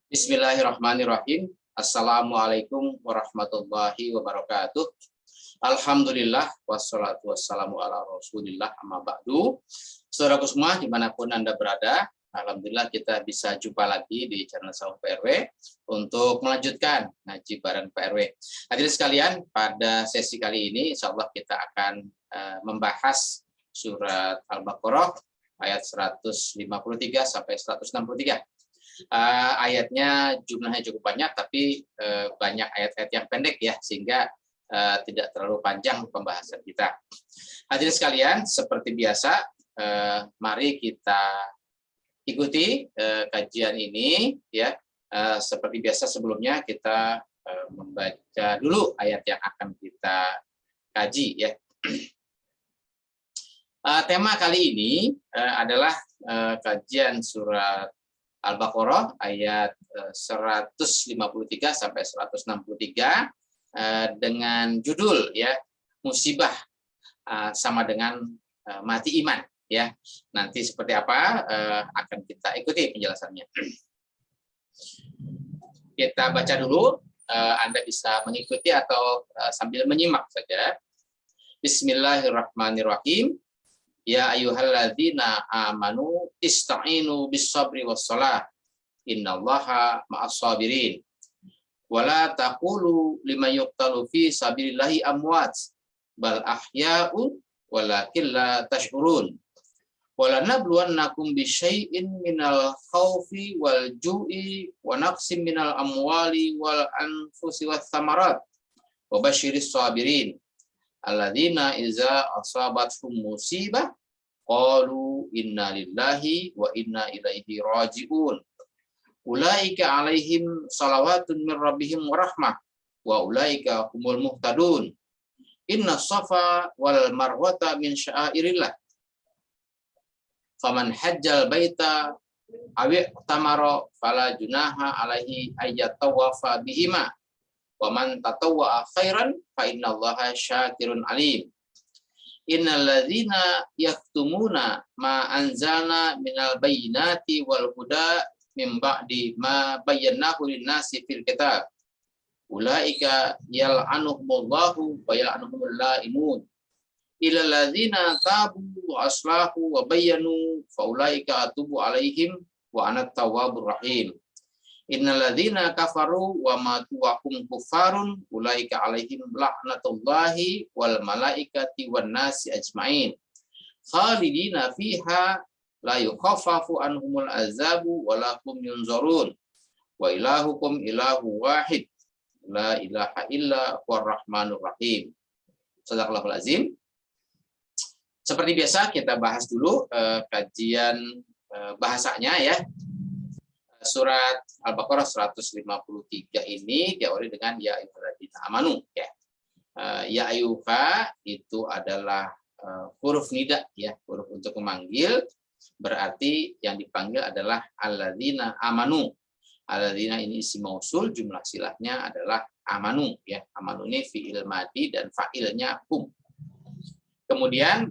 Bismillahirrahmanirrahim. Assalamualaikum warahmatullahi wabarakatuh. Alhamdulillah wassalatu wassalamu ala rasulillah amma ba'du. Saudaraku semua dimanapun Anda berada, alhamdulillah kita bisa jumpa lagi di channel Sahur PRW untuk melanjutkan ngaji bareng PRW. Hadirin sekalian, pada sesi kali ini insya Allah kita akan membahas surat Al-Baqarah ayat 153 sampai 163. Ayatnya jumlahnya cukup banyak, tapi banyak ayat-ayat yang pendek ya, sehingga tidak terlalu panjang pembahasan kita. Hadirin sekalian, seperti biasa, mari kita ikuti kajian ini ya. Seperti biasa sebelumnya kita membaca dulu ayat yang akan kita kaji ya. Tema kali ini adalah kajian surat Al-Baqarah ayat 153 sampai 163 dengan judul ya, musibah sama dengan mati iman ya. Nanti seperti apa akan kita ikuti penjelasannya. Kita baca dulu, Anda bisa mengikuti atau sambil menyimak saja. Bismillahirrahmanirrahim. Ya ayyuhalladzina amanu ista'inu bis-sabri was-shalah innallaha ma'as-sabirin wala taqulu liman yuqtalu fi sabilillahi amwat bal ahya'u walakin la tash'urun wala nabluwannakum bisyai'in minal khaufi wal ju'i wa naqsim minal amwali wal anfusi wath thamarat wa basyiris sabirin alladzina iza asabathum musibah qalu inna lillahi wa inna ilaihi raji'un ulaika alaihim salawatun min rabbihim wa rahmah wa ulaika humul muhtadun inna safa wal marwata min sya'airillah faman hajjal baita awi tamara fala junaha alaihi ayyatawafa bihima wa man tatawwa khairan fa innallaha syakirun alim. Innal ladzina yaktumuna ma anzalna minal bayyinati wal huda mim ba'di ma bayyanahu lin-nasi fil kitab. Ulaika yal'anuhumullahu wa yal'anuhumul la'imun. Illal ladzina tabu wa aslahu wa bayyanu fa ulaika atubu alaihim wa anat tawwabur rahim. Innalladzina kafaru wa matu wa hum kuffarun ulaika alaihim laknatullahi wal malaikati wan nasi ajmain khalidina fiha la yukhaffafu anhumul azabu wa la hum yunzarun wa ilahukum ilahu wahid la ilaha illa huwar rahmanur rahim. Shadaqallahul azim. Seperti biasa kita bahas dulu kajian bahasanya ya. Surat Al-Baqarah 153 ini diawali dengan ya ayyuhalladzina amanu ya. Ya ayyuha itu adalah huruf nida ya, huruf untuk memanggil, berarti yang dipanggil adalah alladzina amanu. Alladzina ini isim mausul, jumlah silahnya adalah amanu ya. Amanu ini fi'il madi dan fa'ilnya hum. Kemudian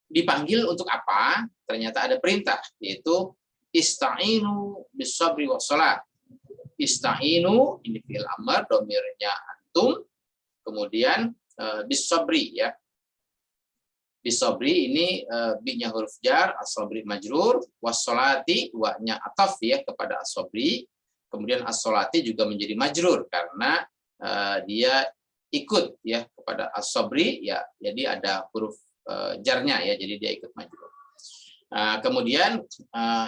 dipanggil untuk apa? Ternyata ada perintah, yaitu ista'inu bis-sabri was-shalah. Ista'inu ini fi'il amr, domirnya antum. Kemudian bis-sabri ya. Bis-sabri ini bi-nya huruf jar, as-sabri majrur, was-sholati wa-nya ataf ya kepada as-sabri. Kemudian as-sholati juga menjadi majrur karena dia ikut ya kepada as-sabri ya. Jadi ada huruf jarnya ya, jadi dia ikut majrur. Kemudian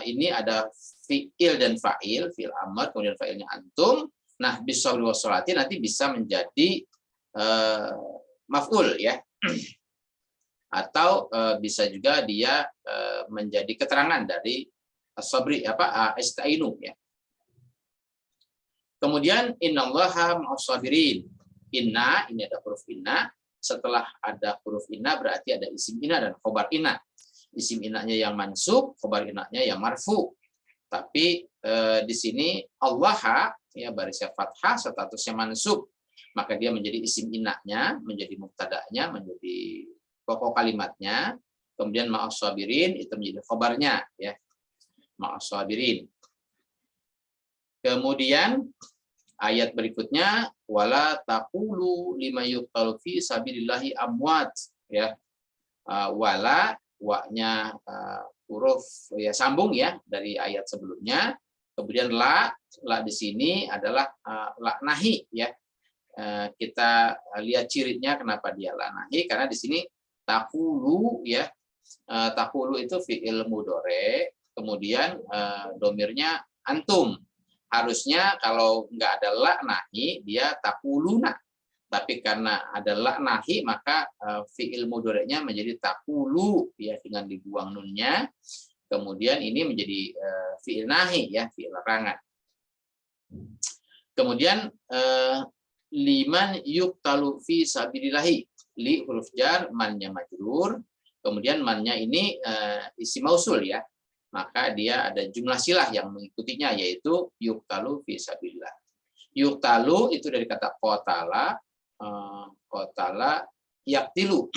ini ada fi'il dan fa'il, fi'il amr, kemudian fa'ilnya antum. Nah, bis-sabri was-sholati nanti bisa menjadi maf'ul ya. Atau bisa juga dia menjadi keterangan dari as-sabri ista'inu ya. Kemudian innallaha ma'as-sabirin. Inna ini ada huruf inna, setelah ada huruf inna berarti ada isim inna dan khobar inna. Isim inanya yang mansub, khobar inanya yang marfu. Tapi di sini Allah ya barisnya fathah, statusnya mansub, maka dia menjadi isim inanya, menjadi mubtada'nya, menjadi pokok kalimatnya. Kemudian ma'as sabirin itu menjadi khobarnya ya. Ma'as sabirin. Kemudian ayat berikutnya wala taqulu lima yuqtalu fi sabilillahi amwat, ya. Wala wa-nya huruf ya sambung ya dari ayat sebelumnya. Kemudian la di sini adalah la nahi, ya. Kita lihat cirinya kenapa dia la nahi, karena di sini taqulu, ya. Taqulu itu fi'il mudhari, kemudian domirnya antum. Harusnya kalau nggak ada la nahi dia taquluna. Tapi karena ada la nahi maka fi'il mudhari'nya menjadi taqulu, ya, dengan dibuang nunnya. Kemudian ini menjadi fi'il nahi, ya, fi'il larangan. Kemudian liman yuqtalu fi sabilillahi, li huruf jar, mannya majrur. Kemudian mannya ini isim mausul, ya. Maka dia ada jumlah silah yang mengikutinya, yaitu yuqtalu fi sabilillah. Yuqtalu itu dari kata qatala, qatala yaktilu.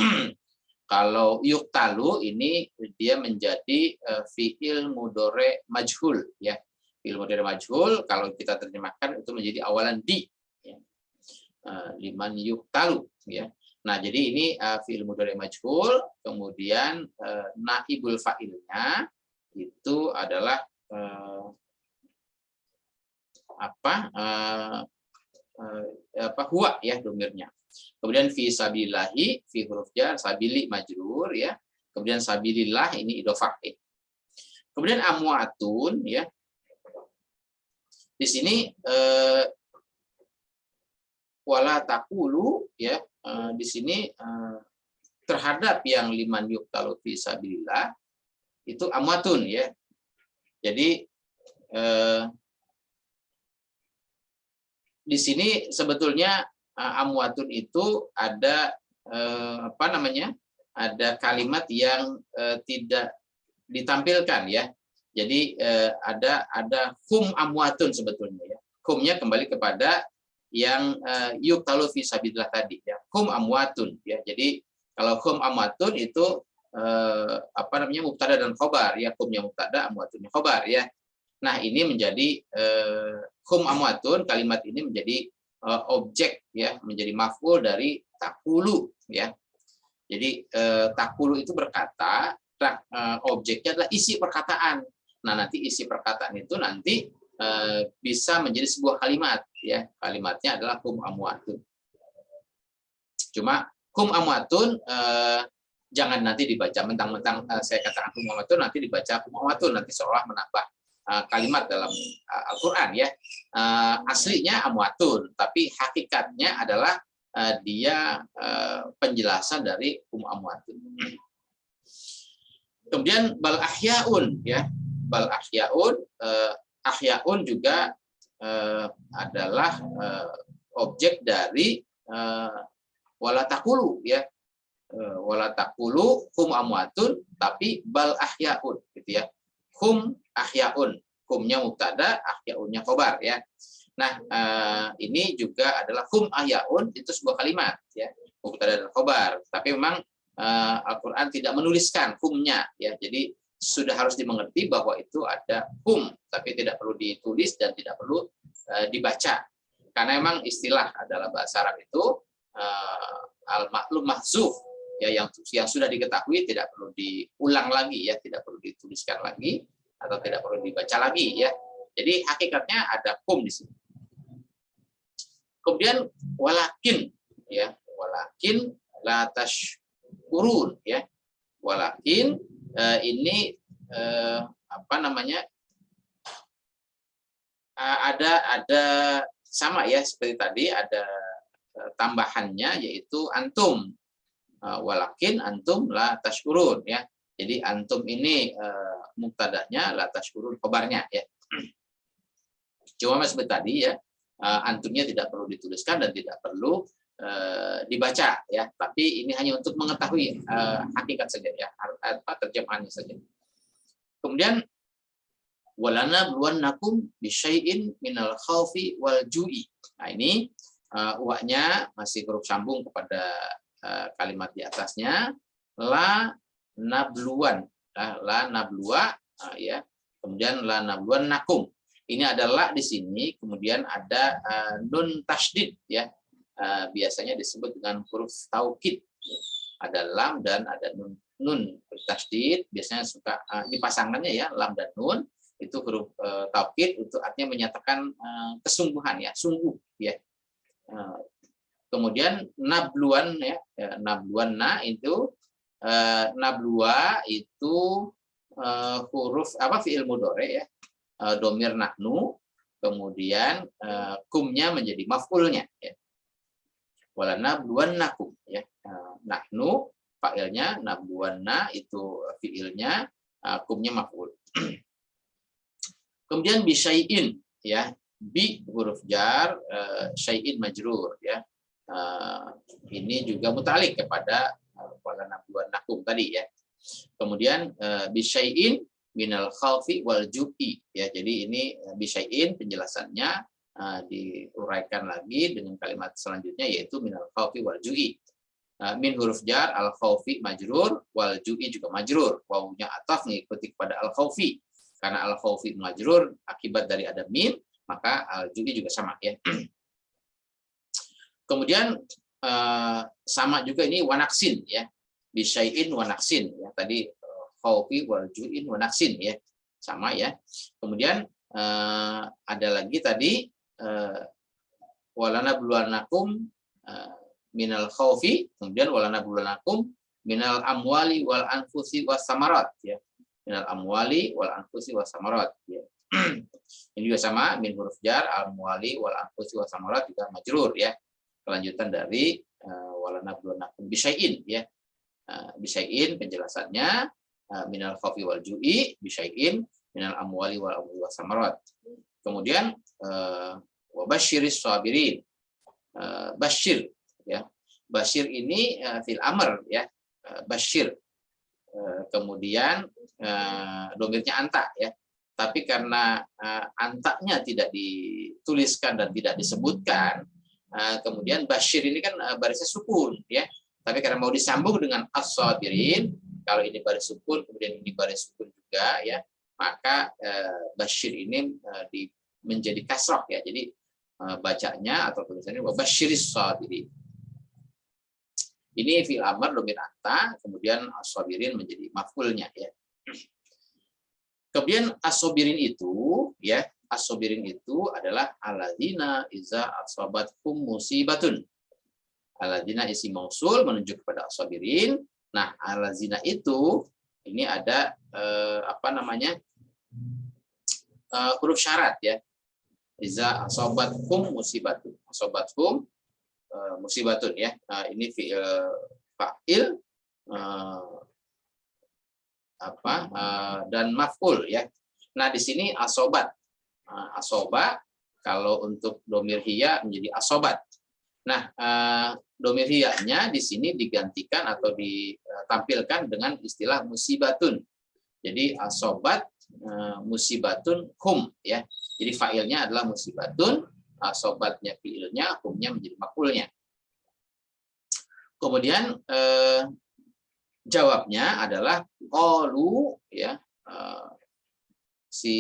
Kalau yuqtalu ini dia menjadi fi'il mudhari majhul, ya. Fi'il mudhari majhul kalau kita terjemahkan itu menjadi awalan di, ya. Liman yuqtalu, ya. Nah, jadi ini fi'il mudhari majhul, kemudian naibul fa'ilnya itu adalah huwa, ya, domirnya. Kemudian fi sabilillahi, fi huruf jar, sabili majrur, ya. Kemudian sabilillah ini idhofah. Kemudian amwatun, ya. Di sini wala taqulu, ya. Di sini terhadap yang liman yuqtalu fi sabilillah itu amwatun, ya. Jadi di sini sebetulnya amwatun itu ada ada kalimat yang tidak ditampilkan, ya. Jadi ada hum amwatun sebetulnya, ya. Humnya kembali kepada yang yuqtalu fi sabilillah tadi, ya. Hum amwatun, ya. Jadi kalau hum amwatun itu mubtada dan khobar, ya. Humnya mubtada, amwatunnya khobar, ya. Nah, ini menjadi hum amwatun, kalimat ini menjadi objek, ya, menjadi maf'ul dari taqulu, ya. Jadi taqulu itu berkata, objeknya adalah isi perkataan. Nah, nanti isi perkataan itu nanti bisa menjadi sebuah kalimat, ya. Kalimatnya adalah hum amwatun. Cuma hum amwatun jangan nanti dibaca mentang-mentang saya katakan hum amwatun nanti dibaca hum amwatun, nanti seolah menambah kalimat dalam Al-Quran, ya. Aslinya amwatun, tapi hakikatnya adalah dia penjelasan dari hum amwatun. Kemudian bal ahyaun, ya. Bal ahyaun, ahyaun juga adalah objek dari wala taqulu, ya. Wala taqulu hum amwatun, tapi bal ahyaun, gitu, ya. Hum ahyaun, humnya mubtada, ahyaunnya khobar, ya. Nah, ini juga adalah hum ahyaun, itu sebuah kalimat, ya, mubtada dan khobar. Tapi memang Al-Quran tidak menuliskan humnya, ya. Jadi sudah harus dimengerti bahwa itu ada hum, tapi tidak perlu ditulis dan tidak perlu dibaca. Karena memang istilah adalah bahasa Arab itu al-ma'lum mahzuf, ya, yang sudah diketahui tidak perlu diulang lagi, ya, tidak perlu dituliskan lagi atau tidak perlu dibaca lagi, ya. Jadi hakikatnya ada hum di sini. Kemudian walakin, ya, walakin la tashkurun, ya. Walakin ini ada sama, ya, seperti tadi ada tambahannya yaitu antum. Walakin antum la tashkurun, ya. Jadi antum ini mubtadanya, la tashkurun khobarnya, ya. Cuma seperti tadi, ya, antumnya tidak perlu dituliskan dan tidak perlu dibaca, ya. Tapi ini hanya untuk mengetahui hakikat saja, ya, terjemahannya saja. Kemudian walana bluwannakum bisyai'in minal khaufi wal ju'i. Nah, ini wa-nya masih huruf sambung kepada kalimat di atasnya, la nabluwan, la nabluwa, ya. Kemudian la nabluwannakum. Ini adalah di sini, kemudian ada nun tasydid ya. Biasanya disebut dengan huruf taukid. Ada lam dan ada nun tasydid, biasanya suka ini pasangannya ya, lam dan nun itu huruf taukid, itu artinya menyatakan kesungguhan ya, sungguh ya. Kemudian nabluan ya, nabluan itu nablua itu huruf fiil mudhari ya, domir nahnu, kemudian kumnya menjadi maf'ulnya ya. Wala nabluwannakum ya. Nahnu fa'ilnya, nabluwanna itu fiilnya, kumnya maf'ul. Kemudian bisyai'in ya, bi huruf jar, syai'in majrur ya. Ini juga muta'alliq kepada wala nabluwannakum tadi ya. Kemudian bisyai'in minal khawfi wal ju'i ya. Jadi ini bisyai'in penjelasannya diuraikan lagi dengan kalimat selanjutnya, yaitu minal khawfi wal ju'i. Min huruf jar, al khawfi majrur, wal ju'i juga majrur. Wawunya ataf mengikuti kepada al khawfi. Karena al khawfi majrur akibat dari ada min, maka al ju'i juga sama ya. Kemudian sama juga ini wanaksin ya. Bisyai'in wanaksin ya. Tadi khawfi wal ju'in wanaksin ya. Sama ya. Kemudian ada lagi tadi walana buluanakum minal khawfi, kemudian walana buluanakum minal amwali wal anfusi was samarat ya. Minal amwali wal anfusi was samarat ya. Ini juga sama, min huruf jar, amwali wal anfusi was samarat juga majrur ya. Kelanjutan dari walana buluanakum bisyai'in ya. Bisyai'in penjelasannya minal khawfi wal ju'i, bisyai'in minal amwali wal anfusi was samarat. Kemudian wabasyiris sabirin, basyir ya. Basyir ini fil amr ya, basyir. Kemudian domirnya anta ya. Tapi karena antaknya tidak dituliskan dan tidak disebutkan, kemudian basyir ini kan barisnya sukun ya. Tapi karena mau disambung dengan as-sabirin, kalau ini baris sukun kemudian ini baris sukun juga ya, maka basyir ini menjadi kasroh ya. Jadi bacanya atau tulisannya wabasyiris sabirin. Ini fil amr domir anta, kemudian as-sabirin menjadi maf'ulnya ya. Kemudian as-sabirin itu ya, as-sabirin itu adalah alladzina iza asabathum musibatun. Alladzina isi mausul menunjuk kepada as-sabirin. Nah, alladzina itu ini ada huruf syarat ya. Iza asabathum musibatun. Asabathum musibatun ya. Ini fi'il fa'il dan maf'ul ya. Nah, di sini asobat. Asoba kalau untuk domir hiya menjadi asobat. Nah, domir hiyanya di sini digantikan atau ditampilkan dengan istilah musibatun. Jadi asobat musibatun hum ya. Jadi fa'ilnya adalah musibatun, asobatnya fi'ilnya, humnya menjadi maf'ulnya. Kemudian jawabnya adalah qalu ya. Si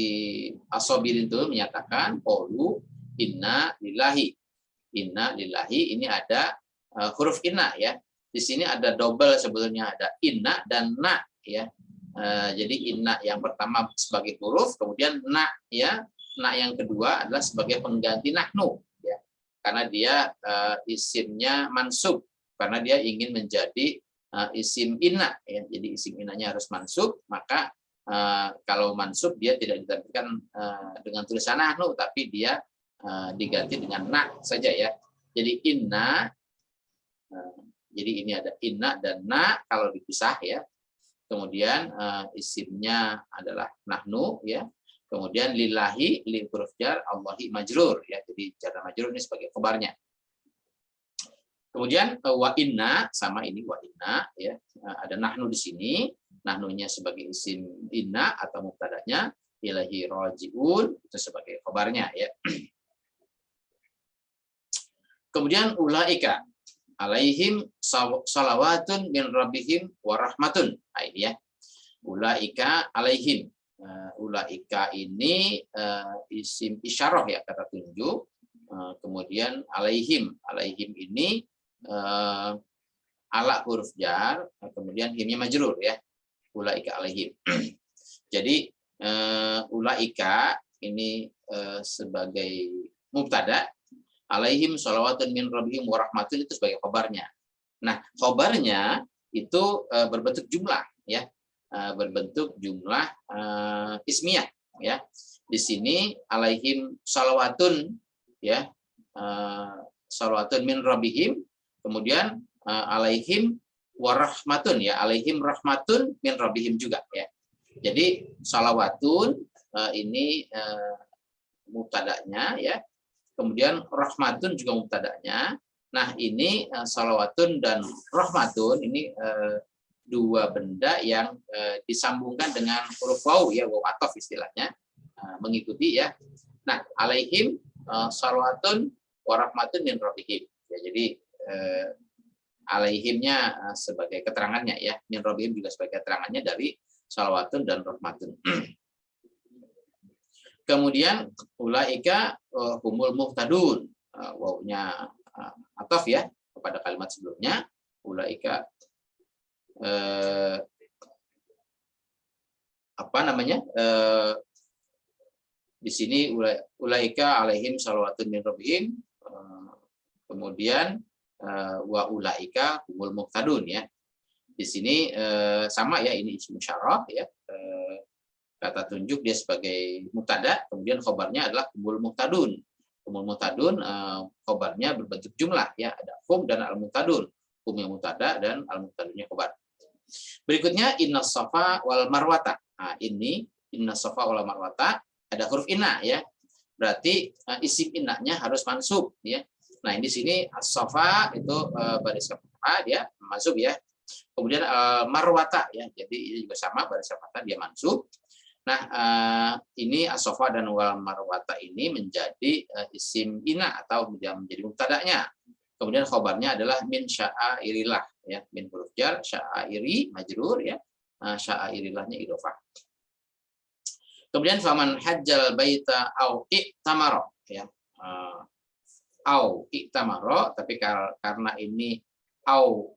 asobirin itu menyatakan qalu inna lillahi. Inna lillahi ini ada huruf inna ya. Di sini ada double sebetulnya, ada inna dan na ya. Jadi inna yang pertama sebagai huruf, kemudian na ya. Na yang kedua adalah sebagai pengganti nahnu ya. Karena dia isimnya mansub, karena dia ingin menjadi isim inna ya. Jadi isim innanya harus mansub, maka kalau mansub dia tidak ditampilkan dengan tulisan nahnu, tapi dia diganti dengan na saja ya. Jadi inna, jadi ini ada inna dan na kalau dipisah ya. Kemudian isimnya adalah nahnu ya. Kemudian lillahi li huruf jar, Allahi majrur ya. Jadi jar majrur ini sebagai khabarnya. Kemudian wa inna, sama ini wa inna ya. Ada nahnu di sini. Nahnunya sebagai isim inna atau mubtadanya, ilahi rajiun itu sebagai khabarnya ya. Kemudian ulaika alaihim salawatun min rabbihim wa rahmatun. Nah, ini ya. Ulaika alaihim. ulaika ini isim isyarah ya, kata tunjuk. Kemudian alaihim ini ala huruf jar, kemudian himnya majrur ya, ulaika alaihim. Jadi ulaika ini sebagai mubtada, alaihim sholawatun min rabbihim wa rahmatun itu sebagai khabarnya. Nah, khabarnya itu berbentuk jumlah ya, berbentuk jumlah ismiyah ya. Di sini alaihim sholawatun ya, sholawatun min rabbihim, kemudian alaihim warahmatun ya, alaihim rahmatun min rabbihim juga ya. Jadi sholawatun ini mubtadanya ya, kemudian rahmatun juga mubtadanya. Nah, ini sholawatun dan rahmatun ini dua benda yang disambungkan dengan huruf waw ya, waw ataf istilahnya, mengikuti ya. Nah, alaihim sholawatun wa rahmatun min rabbihim ya, jadi alaihimnya sebagai keterangannya ya, min rabbihim juga sebagai keterangannya dari sholawatun dan rahmatun. Kemudian ulaika humul muhtadun, wawnya ataf ya kepada kalimat sebelumnya, ulaika di sini ulaika alaihim sholawatun min rabbihim, kemudian wa ulaika humul muhtadun ya. Di sini sama ya, ini isim syarah ya, kata tunjuk dia sebagai mubtada, kemudian khobarnya adalah humul muhtadun. Humul muhtadun khobarnya berbentuk jumlah ya, ada hum dan al muhtadun, hum yang mubtada dan al muhtadunnya khobar. Berikutnya inna safa wal marwata. Nah, ini inna safa wal marwata ada huruf inna ya. Berarti isim innanya harus mansub ya. Nah, di sini as-safa itu baris fathah dia mansub ya. Kemudian marwata ya. Jadi ini juga sama, baris fathah dia mansub. Nah, ini as-safa dan wal marwata ini menjadi isim inna atau menjadi mubtadanya. Kemudian khobarnya adalah min sya'airillah ya, min huruf jar, sya'airi majrur ya, sya'airilahnya idhofah. Kemudian faman hajjal baita au i'tamara ya, au i'tamara, tapi karena ini au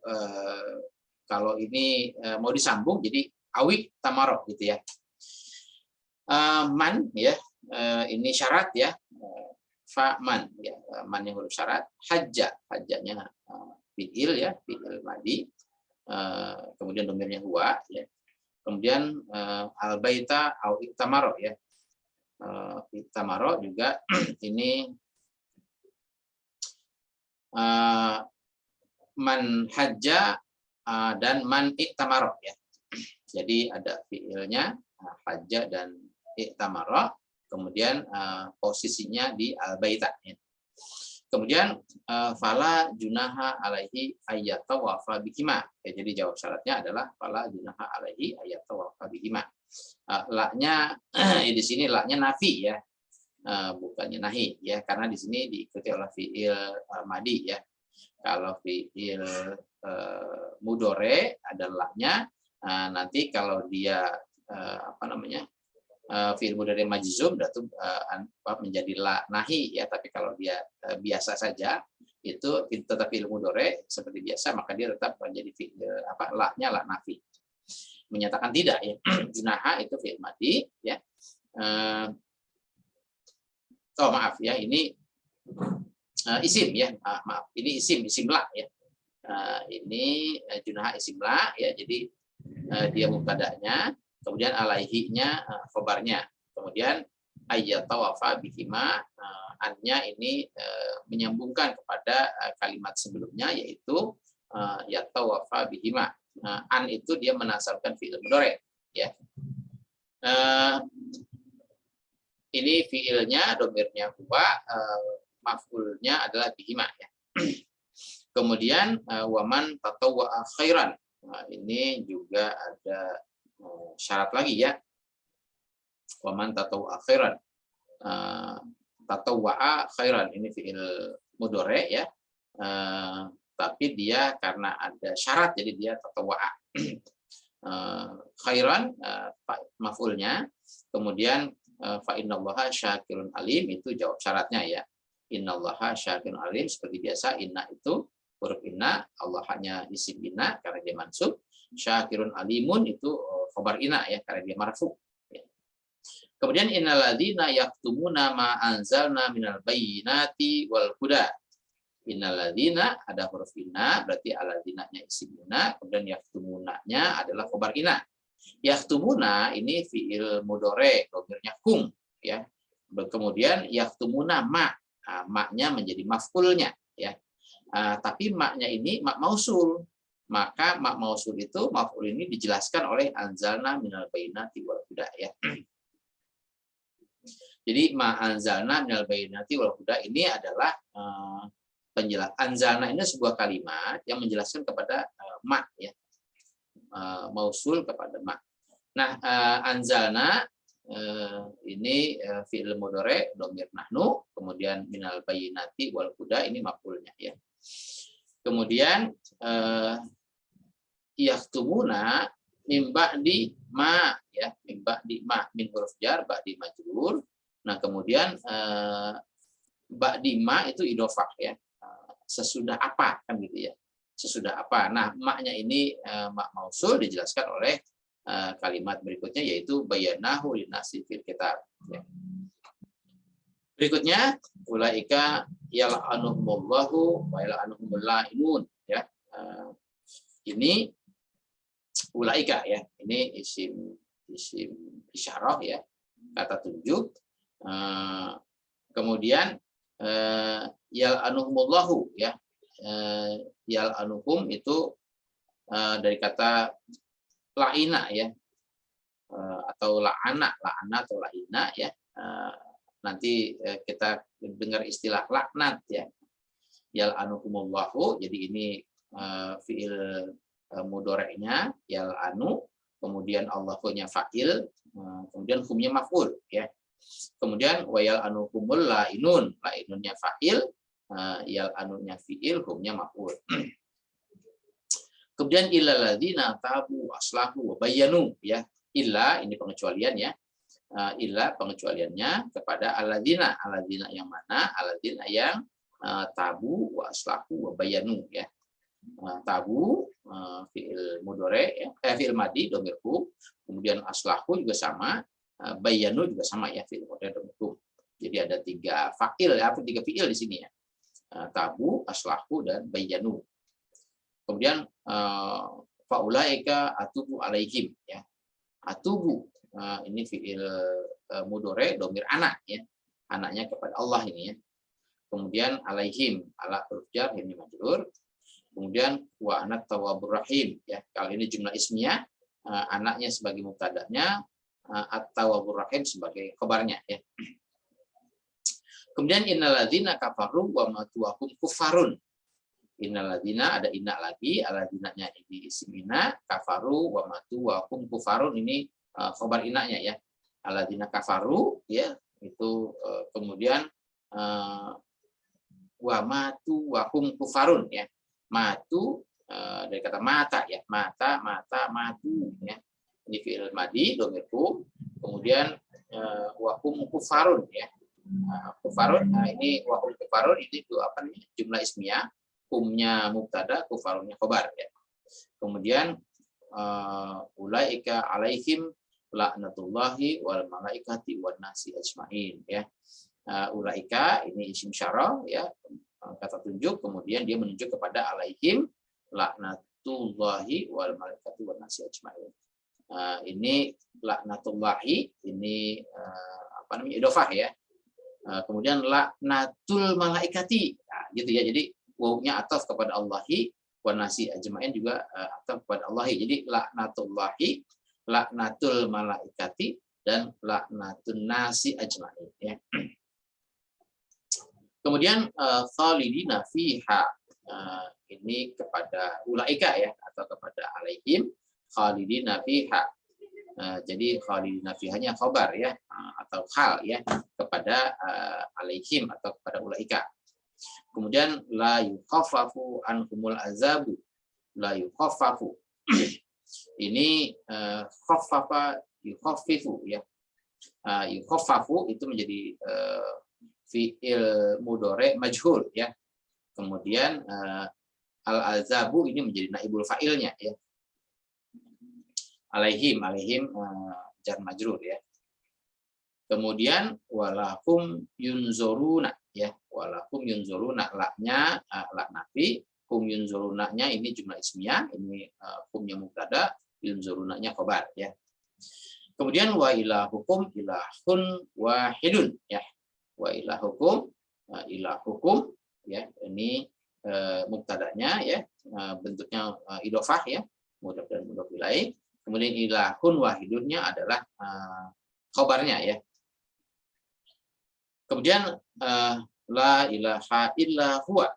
kalau ini mau disambung jadi awi tamaro gitu ya. Man ya, ini syarat ya, fa man ya, man yang huruf syarat, hajjanya fi'il ya, fi'il madi, kemudian domirnya huwa ya, kemudian al baita au iktamaro ya, iktamaro juga ini man hajja dan man iktamaro ya. Jadi ada fi'ilnya hajja dan iktamaro, kemudian posisinya di al-baita. Kemudian fala junaha alaihi ayyatawafa bihima. Ya, jadi jawab syaratnya adalah fala junaha alaihi ayyatawafa bihima. Laknya di sini laknya nafi ya, bukannya nahi ya, karena di sini diikuti oleh fiil madi ya. Kalau fiil mudore ada laknya, nanti kalau dia fi'il mudhari majzum itu menjadi la nahi ya, tapi kalau dia biasa saja itu tetap fi'il mudhari seperti biasa, maka dia tetap menjadi la-nya la nafi. Menyatakan tidak ya. Junaha itu fi'il madi ya. Maaf ya, ini isim ya. Maaf, ini isim la ya. Ini junaha isim la ya, jadi dia mubtada'nya, kemudian alaihi-nya khobarnya, kemudian ayyatawafa bihima, an-nya ini menyambungkan kepada kalimat sebelumnya yaitu yatawafa bihima. An itu dia menasabkan fi'il mudhari ya. Ini fi'ilnya, domirnya huwa, maf'ulnya adalah bihima ya. Kemudian waman tatawwa'a khairan. Nah, ini juga ada syarat lagi ya. Waman tatawwa'a khairan. Tatawwa'a khairan ini fi'il mudhari ya. Tapi dia karena ada syarat jadi dia tatawwa'a. khairan maf'ulnya, kemudian fa innallaha syakirun alim itu jawab syaratnya ya. Innallaha syakirun alim, seperti biasa inna itu huruf inna, Allah hanya isim inna karena dia mansub, syakirun alimun itu khabar inna ya karena dia marfu. Kemudian innalladzina yaktumuna ma anzalna minal bayyinati wal huda. Innalladzina ada huruf inna, berarti alladzina-nya isim inna, kemudian yaktumuna-nya adalah khabar inna. Yaktumuna ini fi'il mudhari, dhamirnya hum ya. Kemudian yaktumuna ma, ma-nya menjadi maf'ulnya ya. Tapi ma-nya ini ma mausul. Maka ma mausul itu maf'ul ini dijelaskan oleh anzalna minal bayyinati wal huda ya. Jadi ma anzalna minal bayyinati wal huda ini adalah penjelas. Anzalna ini sebuah kalimat yang menjelaskan kepada ma ya. Mausul kepada ma. Nah, anzalna ini fi'il mudhari dhamir nahnu, kemudian minal bayyinati wal huda ini maf'ulnya ya. Kemudian yaktumuna min ba'di ma ya, min ba'di ma, min huruf jar ba'di majrur. Nah, kemudian ba'di ma itu idhofah ya. Sesudah apa kan gitu ya. Sesudah apa. Nah, maknya ini mak mausul dijelaskan oleh kalimat berikutnya yaitu bayanahu linnasi fil kitab ya. Berikutnya ulaika yal'anuhumullahu wa yal'anuhumul la'imun ya. Ini ulaika ya. Ini isim isyarah ya. Kata tunjuk. Kemudian yal'anuhumullahu ya. Yal'anuhum itu dari kata la'ina ya. Atau la'ana atau la'ina ya. Nanti kita dengar istilah laknat ya. Yal'anuhumullahu, jadi ini fi'il mudhari'nya yal'anu, kemudian Allahunya fa'il, kemudian humnya maf'ul ya. Kemudian wa yal'anuhumul la'inun, la'inunnya fa'il, yal'anunya fi'il, humnya maf'ul. Kemudian illal ladzina tabu aslahu wa bayyanu ya. Illa ini pengecualian ya. Illa pengecualiannya kepada alladzina yang mana alladzina yang tabu wa aslahu wa bayyanu ya. Tabu fi'il mudhari ya, fi'il madhi dhamirku, kemudian aslahu juga sama, bayyanu juga sama ya fi'il mudhari dhamirku. Jadi ada 3 fa'il ya, 3 fi'il di sini ya. Tabu, aslahu dan bayyanu. Kemudian faulaika atubu alaihim ya. Atubu ini fi'il mudhari dhamir anak ya. Anaknya kepada Allah ini ya. Kemudian alaihim, ala huruf jar ini majrur. Kemudian wa anat tawwabur rahim ya. Kali ini jumlah ismiyah, anaknya sebagai mubtada'nya, at-tawwabur rahim sebagai khabarnya ya. Kemudian innalladzina kafaru wa matu wa hum kufarun. Innalladzina ada inna lagi, alladzina-nya ini isim inna, kafaru wa matu wa hum kufarun ini khabar inna-nya ya. Alladzina kafaru ya, itu kemudian wa matu wa hum kufarun ya. Matu dari kata mata ya, mata matu ya. Ini fi'il madhi dhamir hum, kemudian wa hum kufarun ya. Kufarun, ini wa hum kufarun ini itu apa namanya? Jumlah ismiyah, humnya mubtada, kufarunnya khabar ya. Kemudian ulaika alaihim laknatullahi wal malaikati wan nasi ajmain ya. Ulaika ini isim syarah ya, kata tunjuk, kemudian dia menunjuk kepada alaihim laknatullahi wal malaikati wan nasi ajmain. Ini laknatullahi ini apa namanya? Idhofah ya. Kemudian laknatul malaikati. Nah, gitu ya. Jadi wawunya ataf kepada Allahi, wa nasi ajmain juga ataf kepada Allahi. Jadi laknatullahi, laknatul malaikati, dan laknatun nasi ajmain ya. Kemudian khalidina fiha, ini kepada ulaika ya, atau kepada alaihim, khalidina fiha. Jadi khalidina fihanya khabar ya, atau hal ya, kepada alaihim atau kepada ulaika. Kemudian la yukhaffafu anhumul azabu, la yukhaffafu Ini khaffafa yukhaffifu ya. Yukhaffafu itu menjadi fi'il mudhari majhul ya. Kemudian al-azabu ini menjadi naibul fa'ilnya ya. Alaihim jar majrur ya. Kemudian walakum yunzuruna ya, walakum yunzuruna laknya lak nafi, kum yunzurunanya ini jumlah ismiyah, ini kumnya mubtada, yunzurunanya khabar ya. Kemudian wa ilahukum ilahun wahidun ya. Wa ilahukum ilahukum ya, ini mubtadanya ya, bentuknya idhofah ya, mudhaf dan mudhaf ilaih. Kemudian ilahun wahidunnya adalah khabarnya ya. Kemudian la ilaha illa huwa.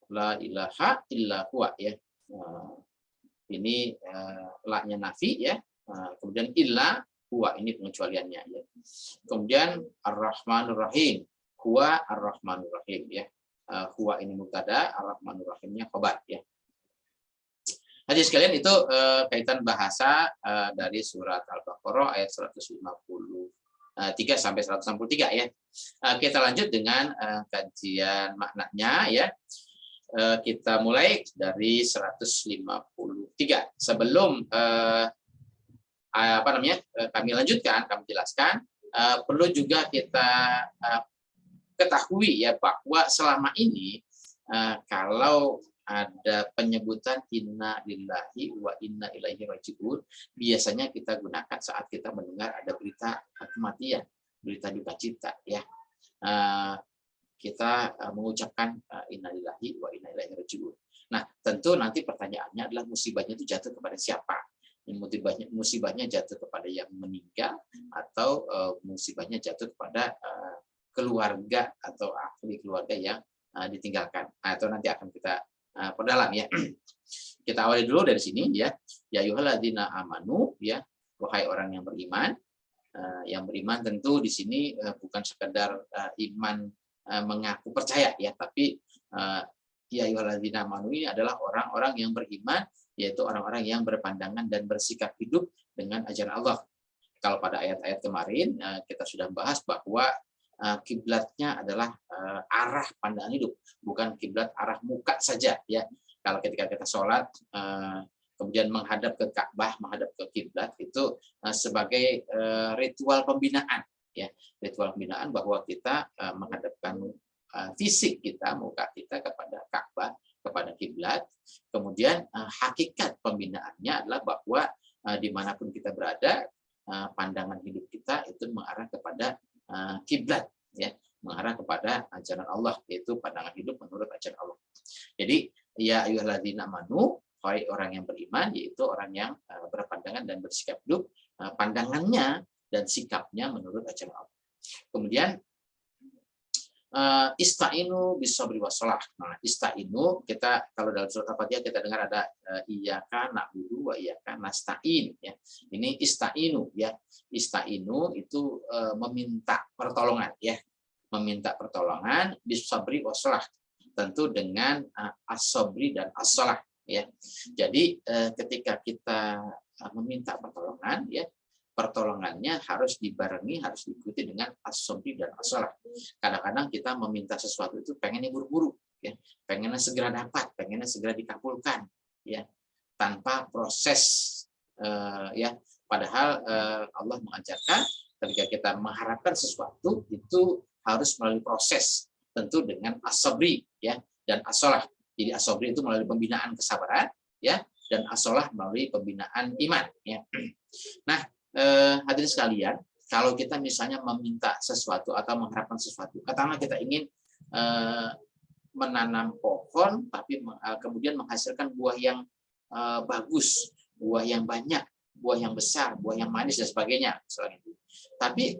La ilaha illa huwa ya. Ini la-nya nafi ya. Kemudian illa huwa ini pengecualiannya ya. Kemudian ar-rahmanur rahim. Huwa ar-rahmanur rahim ya. Huwa ini mubtada, ar-rahmanur rahimnya khabar ya. Hadirin sekalian, itu kaitan bahasa dari surat Al-Baqarah ayat 153 sampai 163 ya. Kita lanjut dengan kajian maknanya ya. Kita mulai dari 153. Sebelum kami lanjutkan, kami jelaskan, perlu juga kita ketahui ya bahwa selama ini kalau ada penyebutan inna lillahi wa inna ilaihi raji'un, biasanya kita gunakan saat kita mendengar ada berita kematian, berita duka cita ya. Kita mengucapkan inna lillahi wa inna ilaihi raji'un. Nah, tentu nanti pertanyaannya adalah musibahnya itu jatuh kepada siapa? Musibahnya jatuh kepada yang meninggal atau musibahnya jatuh kepada keluarga atau ahli keluarga yang ditinggalkan. Atau nanti akan kita perdalam ya. Kita awali dulu dari sini ya. Ya ayyuhalladzina amanu ya, wahai orang yang beriman. Yang beriman tentu di sini bukan sekedar iman mengaku percaya ya, tapi ya ayyuhalladzina amanu ini adalah orang-orang yang beriman, yaitu orang-orang yang berpandangan dan bersikap hidup dengan ajaran Allah. Kalau pada ayat-ayat kemarin kita sudah bahas bahwa kiblatnya adalah arah pandangan hidup, bukan kiblat arah muka saja ya. Kalau ketika kita sholat kemudian menghadap ke Ka'bah, menghadap ke kiblat itu sebagai ritual pembinaan ya, ritual pembinaan bahwa kita menghadapkan fisik kita, muka kita kepada Ka'bah, kepada kiblat. Kemudian hakikat pembinaannya adalah bahwa dimanapun kita berada, pandangan hidup kita itu mengarah kepada kiblat ya, mengarah kepada ajaran Allah, yaitu pandangan hidup menurut ajaran Allah. Jadi ya ayyuhalladzina amanu, wahai orang yang beriman, yaitu orang yang berpandangan dan bersikap hidup pandangannya dan sikapnya menurut ajaran Allah. Kemudian istainu bisabri wassalah. Nah, istainu, kita kalau dalam surat Al-Fatihah kita dengar ada iyyaka na'budu wa iyyaka nasta'in ya. Ini istainu ya. Istainu itu meminta pertolongan ya. Meminta pertolongan bisabri wassalah. Tentu dengan as-sabri dan as-salah ya. Jadi ketika kita meminta pertolongan ya, pertolongannya harus dibarengi, harus diikuti dengan as-sabri dan as-salah. Kadang-kadang kita meminta sesuatu itu pengennya buru-buru ya, pengennya segera dapat, pengennya segera dikabulkan ya, tanpa proses ya. Padahal Allah mengajarkan ketika kita mengharapkan sesuatu itu harus melalui proses, tentu dengan as-sabri ya dan as-salah. Jadi as-sabri itu melalui pembinaan kesabaran ya, dan as-salah melalui pembinaan iman ya. Nah, hadirin sekalian, kalau kita misalnya meminta sesuatu atau mengharapkan sesuatu, katakanlah kita ingin menanam pohon tapi kemudian menghasilkan buah yang bagus, buah yang banyak, buah yang besar, buah yang manis dan sebagainya, misalnya itu. Tapi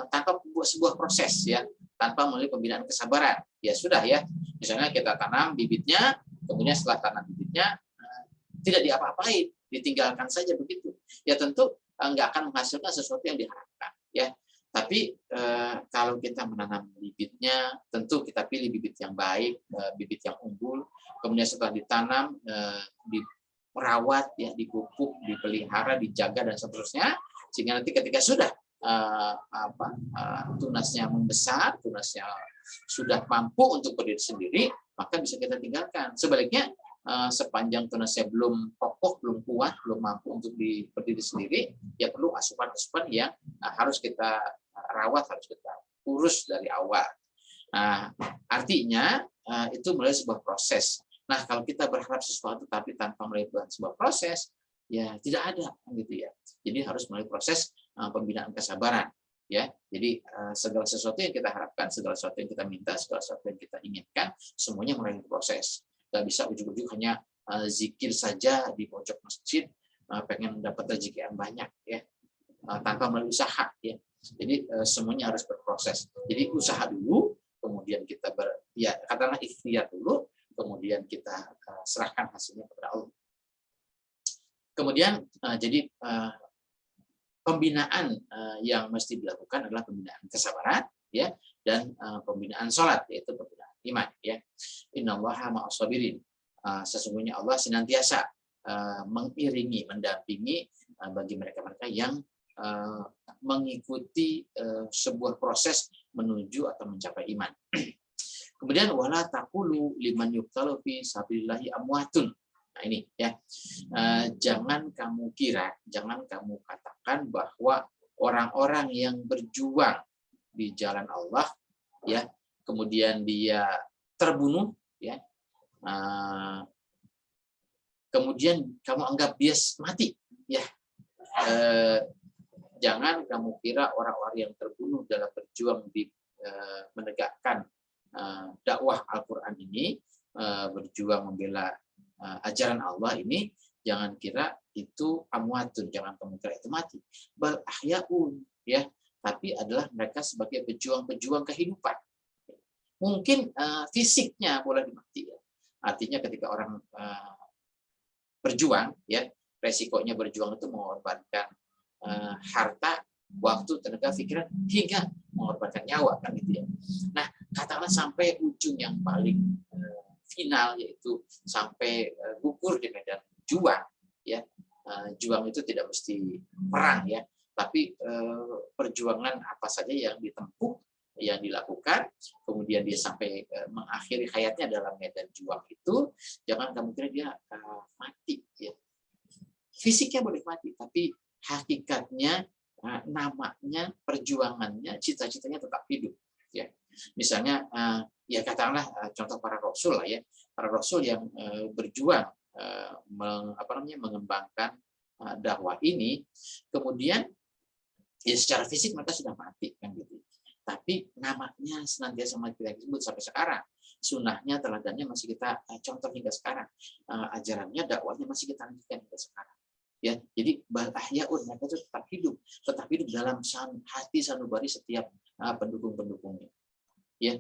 tanpa sebuah proses ya, tanpa melalui pembinaan kesabaran, ya sudah ya. Misalnya kita tanam bibitnya, kemudian setelah tanam bibitnya tidak diapa-apain, ditinggalkan saja begitu. Ya tentu nggak akan menghasilkan sesuatu yang diharapkan ya. Tapi kalau kita menanam bibitnya, tentu kita pilih bibit yang baik, bibit yang unggul. Kemudian setelah ditanam, merawat, ya, dipupuk, dipelihara, dijaga dan seterusnya, sehingga nanti ketika sudah tunasnya membesar, tunasnya sudah mampu untuk berdiri sendiri, maka bisa kita tinggalkan. Sebaliknya sepanjang tunasnya belum kokoh, belum kuat, belum mampu untuk berdiri sendiri, ya perlu asupan-asupan yang harus kita rawat, harus kita urus dari awal. Nah, artinya itu mulai sebuah proses. Nah, kalau kita berharap sesuatu tapi tanpa melalui sebuah proses, ya tidak ada, gitu ya. Jadi harus melalui proses pembinaan kesabaran, ya. Jadi segala sesuatu yang kita harapkan, segala sesuatu yang kita minta, segala sesuatu yang kita inginkan, semuanya melalui proses. Nggak bisa ujuk-ujuk hanya zikir saja di pojok masjid, pengen dapat rezeki yang banyak, ya, tanpa melalui usaha, ya. Jadi semuanya harus berproses. Jadi usaha dulu, kemudian kita katakanlah ikhtiar dulu, kemudian kita serahkan hasilnya kepada Allah. Kemudian jadi pembinaan yang mesti dilakukan adalah pembinaan kesabaran, ya, dan pembinaan sholat, yaitu pembinaan iman, ya. Innallaha ma'as sabirin. Sesungguhnya Allah senantiasa mengiringi, mendampingi bagi mereka-mereka yang mengikuti sebuah proses menuju atau mencapai iman. Kemudian wala taqulu liman yuqtalu fi sabilillahi amwatun. Nah ini, ya. Jangan kamu kira, jangan kamu katakan bahwa orang-orang yang berjuang di jalan Allah, ya, kemudian dia terbunuh, ya. Kemudian kamu anggap dia mati, ya. Jangan kamu kira orang-orang yang terbunuh dalam berjuang di menegakkan dakwah Al-Quran ini, berjuang membela ajaran Allah ini, jangan kira itu amwatun, jangan kamu kira itu mati. Bal ahyaun, ya, tapi adalah mereka sebagai pejuang-pejuang kehidupan. Mungkin fisiknya boleh dimati, ya. Artinya ketika orang berjuang, ya, resikonya berjuang itu mengorbankan harta, waktu, tenaga, pikiran, hingga mengorbankan nyawa, kan, gitu, ya. Nah, katakanlah sampai ujung yang paling final, yaitu sampai gugur di medan juang, ya. Juang itu tidak mesti perang, ya, tapi perjuangan apa saja yang ditempuh, yang dilakukan, kemudian dia sampai mengakhiri hayatnya dalam medan juang itu, jangan kamu kira dia mati, ya. Fisiknya boleh mati, tapi hakikatnya, namanya, perjuangannya, cita-citanya tetap hidup, ya. Misalnya, ya katakanlah contoh para rasul lah, ya, para rasul yang berjuang mengembangkan dakwah ini, kemudian ya secara fisik mereka sudah mati, kan, gitu. Tapi namanya senantiasa kita sebut sampai sekarang, sunnahnya, teladannya masih kita contoh hingga sekarang, ajarannya, dakwahnya masih kita lanjutkan hingga sekarang, ya. Jadi bal ahyaun, mereka itu tetap hidup dalam hati sanubari setiap pendukung-pendukungnya, ya.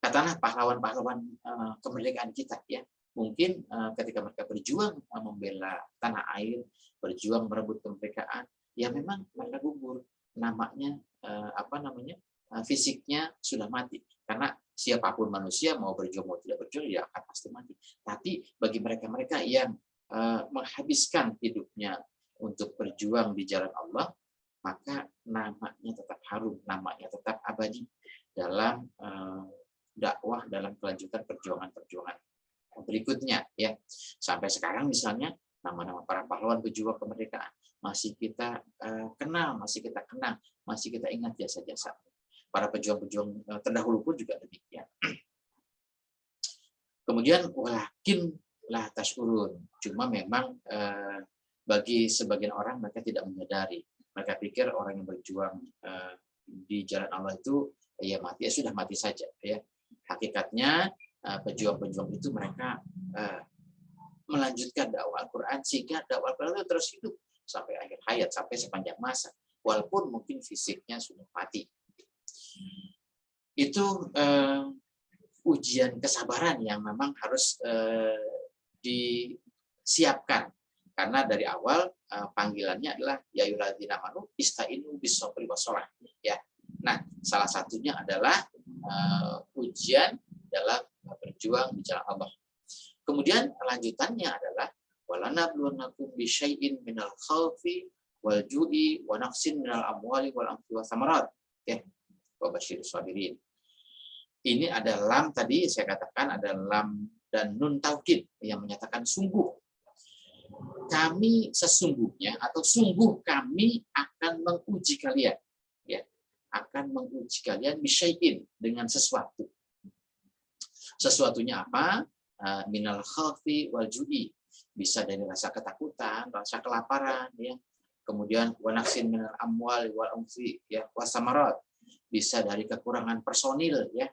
Katakanlah pahlawan-pahlawan kemerdekaan kita, ya. Mungkin ketika mereka berjuang membela tanah air, berjuang merebut kemerdekaan, ya memang mereka gugur, namanya fisiknya sudah mati, karena siapapun manusia mau berjuang mau tidak berjuang dia akan pasti mati. Tapi bagi mereka-mereka yang menghabiskan hidupnya untuk berjuang di jalan Allah, maka namanya tetap harum, namanya tetap abadi dalam dakwah, dalam kelanjutan perjuangan-perjuangan berikutnya, ya. Sampai sekarang misalnya nama-nama para pahlawan pejuang kemerdekaan masih kita kenal, masih kita kenang, masih kita ingat jasa-jasa. Para pejuang-pejuang terdahulu pun juga demikian. Kemudian walakin la tashkurun, cuma memang bagi sebagian orang mereka tidak menyadari. Mereka pikir orang yang berjuang di jalan Allah itu ya mati, ya sudah mati saja, ya. Hakikatnya pejuang-pejuang itu mereka melanjutkan dakwah Al-Quran, sehingga dakwah Al-Quran itu terus hidup sampai akhir hayat, sampai sepanjang masa, walaupun mungkin fisiknya sudah mati. Itu ujian kesabaran yang memang harus disiapkan, karena dari awal panggilannya adalah ya ayyuhalladzina amanu istainu bis-shobri was-shalah, ya. Nah, salah satunya adalah ujian dalam berjuang di jalan Allah. Kemudian lanjutannya adalah walanabluwannakum bisyai'in minal khaufi wal ju'i wa naqsin minal amwali wal anfusi was samarat. Oke. Wa basyirus sabirin. Ini ada lam tadi saya katakan ada lam dan nun taukid yang menyatakan sungguh. Kami sesungguhnya atau sungguh kami akan menguji kalian, ya, akan menguji kalian bisyai'in dengan sesuatu. Sesuatunya apa? Minal khaufi wal ju'i, bisa dari rasa ketakutan, rasa kelaparan, ya. Kemudian wa naqsin minal amwali wal anfusi ya was samarat, bisa dari kekurangan personil, ya.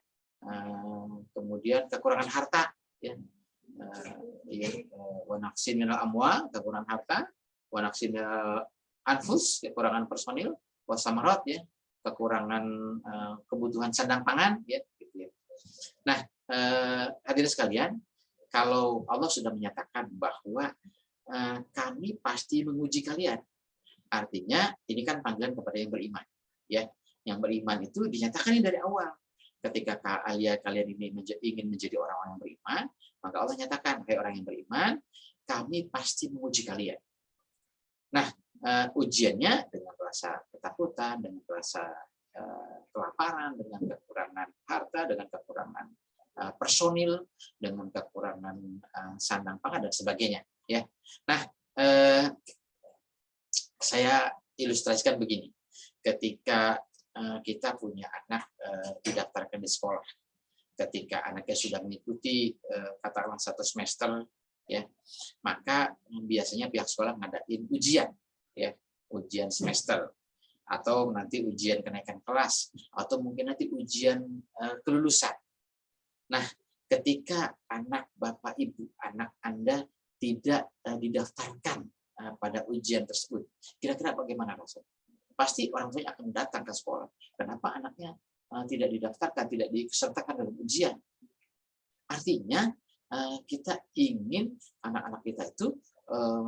Kemudian kekurangan harta, ya. Wa naqsin minal amwal, kekurangan harta, wa naqsin minal anfus, kekurangan personil, was samarat, ya, kekurangan kebutuhan sandang pangan, ya, gitu ya. Nah, hadirin sekalian, kalau Allah sudah menyatakan bahwa kami pasti menguji kalian, artinya ini kan panggilan kepada yang beriman, ya. Yang beriman itu dinyatakan dari awal. Ketika kalian ini ingin menjadi orang-orang yang beriman, maka Allah nyatakan, hai orang yang beriman, kami pasti menguji kalian. Nah, ujiannya dengan rasa ketakutan, dengan rasa kelaparan, dengan kekurangan harta, dengan kekurangan personil, dengan kekurangan sandang pangan dan sebagainya, ya. Nah, saya ilustrasikan begini. Ketika kita punya anak didaftarkan di sekolah, ketika anaknya sudah mengikuti katakanlah 1 semester, ya, maka biasanya pihak sekolah ngadain ujian, ya, ujian semester, atau nanti ujian kenaikan kelas, atau mungkin nanti ujian kelulusan. Nah, ketika anak Bapak Ibu, anak Anda tidak didaftarkan pada ujian tersebut, kira-kira bagaimana rasanya? Pasti orang tuanya akan datang ke sekolah. Kenapa anaknya tidak didaftarkan, tidak disertakan dalam ujian? Artinya kita ingin anak-anak kita itu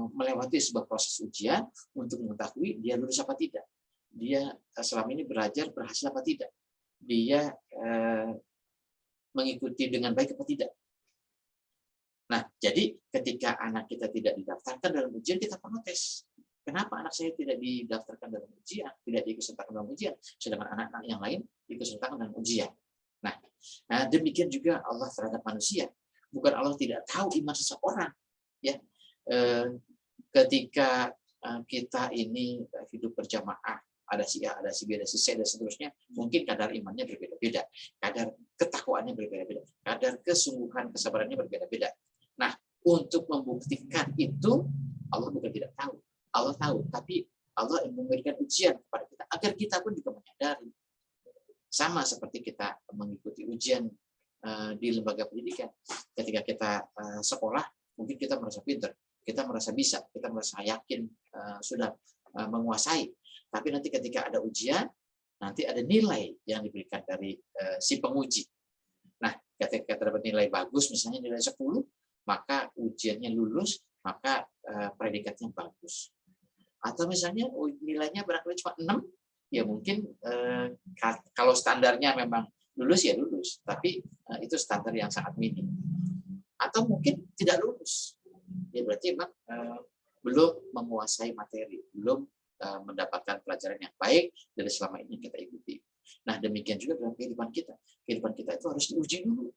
melewati sebuah proses ujian untuk mengetahui dia lulus apa tidak, dia selama ini belajar berhasil apa tidak, dia mengikuti dengan baik apa tidak. Nah, jadi ketika anak kita tidak didaftarkan dalam ujian, kita protes. Kenapa anak saya tidak didaftarkan dalam ujian, tidak diikutsertakan dalam ujian, sedangkan anak-anak yang lain diikutsertakan dalam ujian. Nah, demikian juga Allah terhadap manusia. Bukan Allah tidak tahu iman seseorang, ya. Ketika kita ini hidup berjamaah, ada si A, ada si B, ada si C, dan seterusnya, mungkin kadar imannya berbeda-beda, kadar ketakwaannya berbeda-beda, kadar kesungguhan kesabarannya berbeda-beda. Nah, untuk membuktikan itu, Allah bukan tidak tahu, Allah tahu, tapi Allah memberikan ujian kepada kita agar kita pun juga menyadari. Sama seperti kita mengikuti ujian di lembaga pendidikan. Ketika kita sekolah, mungkin kita merasa pintar, kita merasa bisa, kita merasa yakin sudah menguasai. Tapi nanti ketika ada ujian, nanti ada nilai yang diberikan dari si penguji. Nah, ketika terdapat nilai bagus, misalnya nilai 10, maka ujiannya lulus, maka predikatnya bagus. Atau misalnya nilainya barangkali cuma 6, ya mungkin kalau standarnya memang lulus ya lulus, tapi itu standar yang sangat minim. Atau mungkin tidak lulus, ya berarti memang belum menguasai materi, belum mendapatkan pelajaran yang baik dari selama ini kita ikuti. Nah, demikian juga dalam kehidupan kita. Kehidupan kita itu harus diuji dulu.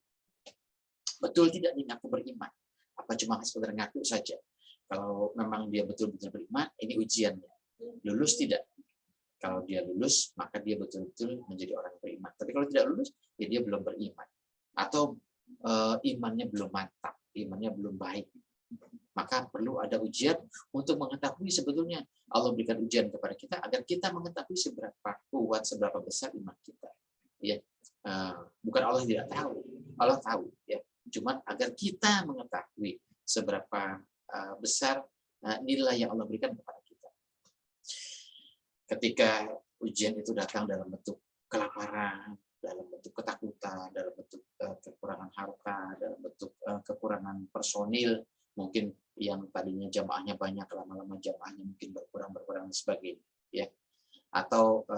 Betul tidak nih aku beriman? Apa cuma sekedar ngaku saja? Kalau memang dia betul-betul beriman, ini ujiannya. Lulus tidak? Kalau dia lulus, maka dia betul-betul menjadi orang beriman. Tapi kalau tidak lulus, ya dia belum beriman. Atau imannya belum mantap, imannya belum baik. Maka perlu ada ujian untuk mengetahui sebetulnya Allah berikan ujian kepada kita agar kita mengetahui seberapa kuat, seberapa besar iman kita. Ya, bukan Allah tidak tahu, Allah tahu. Ya, cuman agar kita mengetahui seberapa besar nilai yang Allah berikan kepada kita. Ketika ujian itu datang dalam bentuk kelaparan, dalam bentuk ketakutan, dalam bentuk kekurangan harta, dalam bentuk kekurangan personil, mungkin yang tadinya jamaahnya banyak, lama-lama jamaahnya mungkin berkurang dan sebagainya, ya. Atau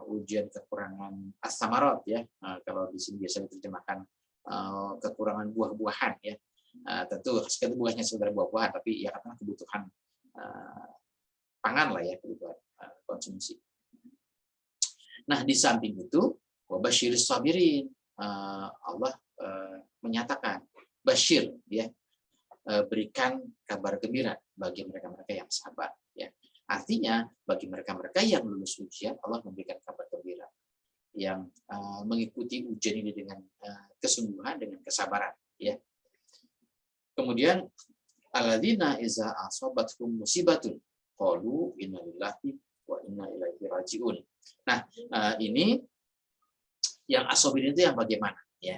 ujian kekurangan as-samarat, ya. Kalau di sini biasa diterjemahkan kekurangan buah-buahan, ya. Tentu sekitar bukan hanya sekedar buah-buahan, tapi ya katakanlah kebutuhan pangan lah ya, kebutuhan konsumsi. Nah, di samping itu, wabasyiris sabirin, Allah menyatakan basyir, ya, berikan kabar gembira bagi mereka-mereka yang sabar, ya. Artinya bagi mereka-mereka yang lulus ujian, Allah memberikan kabar gembira, yang mengikuti ujian ini dengan kesungguhan, dengan kesabaran, ya. Kemudian alladzina iza asabathum musibatun qalu inna lillahi wa inna ilaihi rajiun. Nah, ini yang asobirin itu yang bagaimana, ya?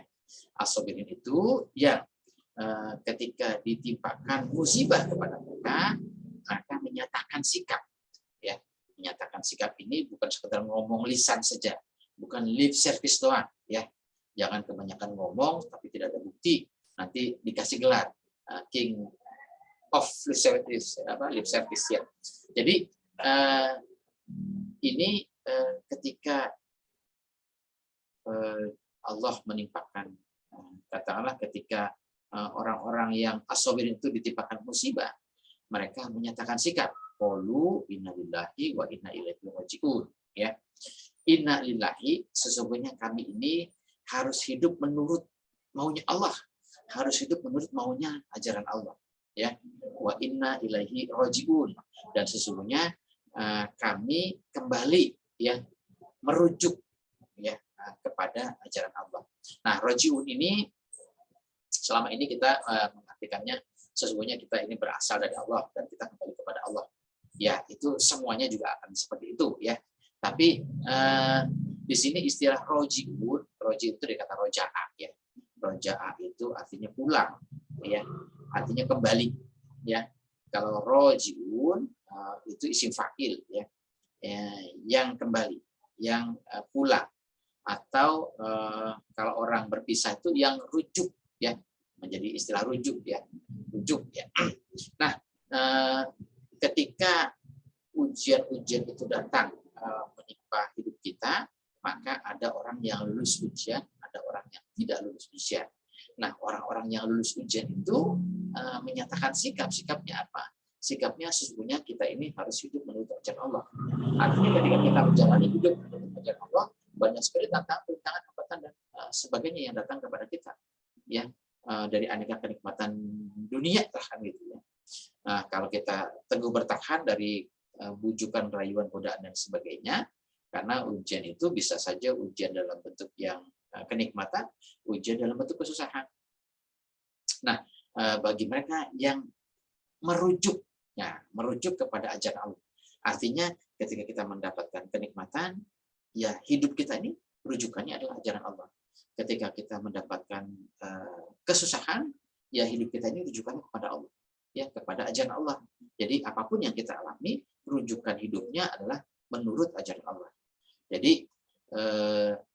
Asobirin itu yang ketika ditimpakan musibah kepada mereka, maka menyatakan sikap, ya. Menyatakan sikap ini bukan sekedar ngomong lisan saja, bukan lip service doang, ya. Jangan kebanyakan ngomong tapi tidak ada bukti, nanti dikasih gelar king of lip service, lip service, ya. Jadi ini ketika Allah menimpakan, katakanlah ketika orang-orang yang asobirin itu ditimpakan musibah, mereka menyatakan sikap, qalu inna lillahi wa inna ilaihi rajiun, ya. Inna lillahi, sesungguhnya kami ini harus hidup menurut maunya Allah, harus hidup menurut maunya ajaran Allah, ya. Wa inna ilaihi rajiun, dan sesungguhnya kami kembali, ya, merujuk, ya, kepada ajaran Allah. Nah, rajiun ini selama ini kita mengartikannya sesungguhnya kita ini berasal dari Allah dan kita kembali kepada Allah. Ya, itu semuanya juga akan seperti itu, ya. Tapi di sini istilah rojiun, roji itu dari kata roja'a, ya. Roja'a itu artinya pulang, ya, artinya kembali, ya. Kalau rojiun itu isim fa'il, ya, yang kembali, yang pulang, atau kalau orang berpisah itu yang rujuk, ya, menjadi istilah rujuk, ya, rujuk, ya. Nah, ketika ujian-ujian itu datang menimpa hidup kita, maka ada orang yang lulus ujian, ada orang yang tidak lulus ujian. Nah, orang-orang yang lulus ujian itu menyatakan sikapnya apa? Sikapnya sesungguhnya kita ini harus hidup menurut ajaran Allah. Artinya ketika kita menjalani hidup menurut ajaran Allah, banyak sekali tantangan, hambatan dan sebagainya yang datang kepada kita, ya, dari aneka kenikmatan dunia kan gitu, ya. Nah, kalau kita teguh bertahan dari bujukan, rayuan, godaan dan sebagainya, karena ujian itu bisa saja ujian dalam bentuk yang kenikmatan, ujian dalam bentuk kesusahan. Nah, bagi mereka yang merujuk, ya, merujuk kepada ajaran Allah, artinya ketika kita mendapatkan kenikmatan, ya, hidup kita ini rujukannya adalah ajaran Allah. Ketika kita mendapatkan kesusahan, ya, hidup kita ini rujukannya kepada Allah, ya, kepada ajaran Allah. Jadi apapun yang kita alami, rujukan hidupnya adalah menurut ajaran Allah. Jadi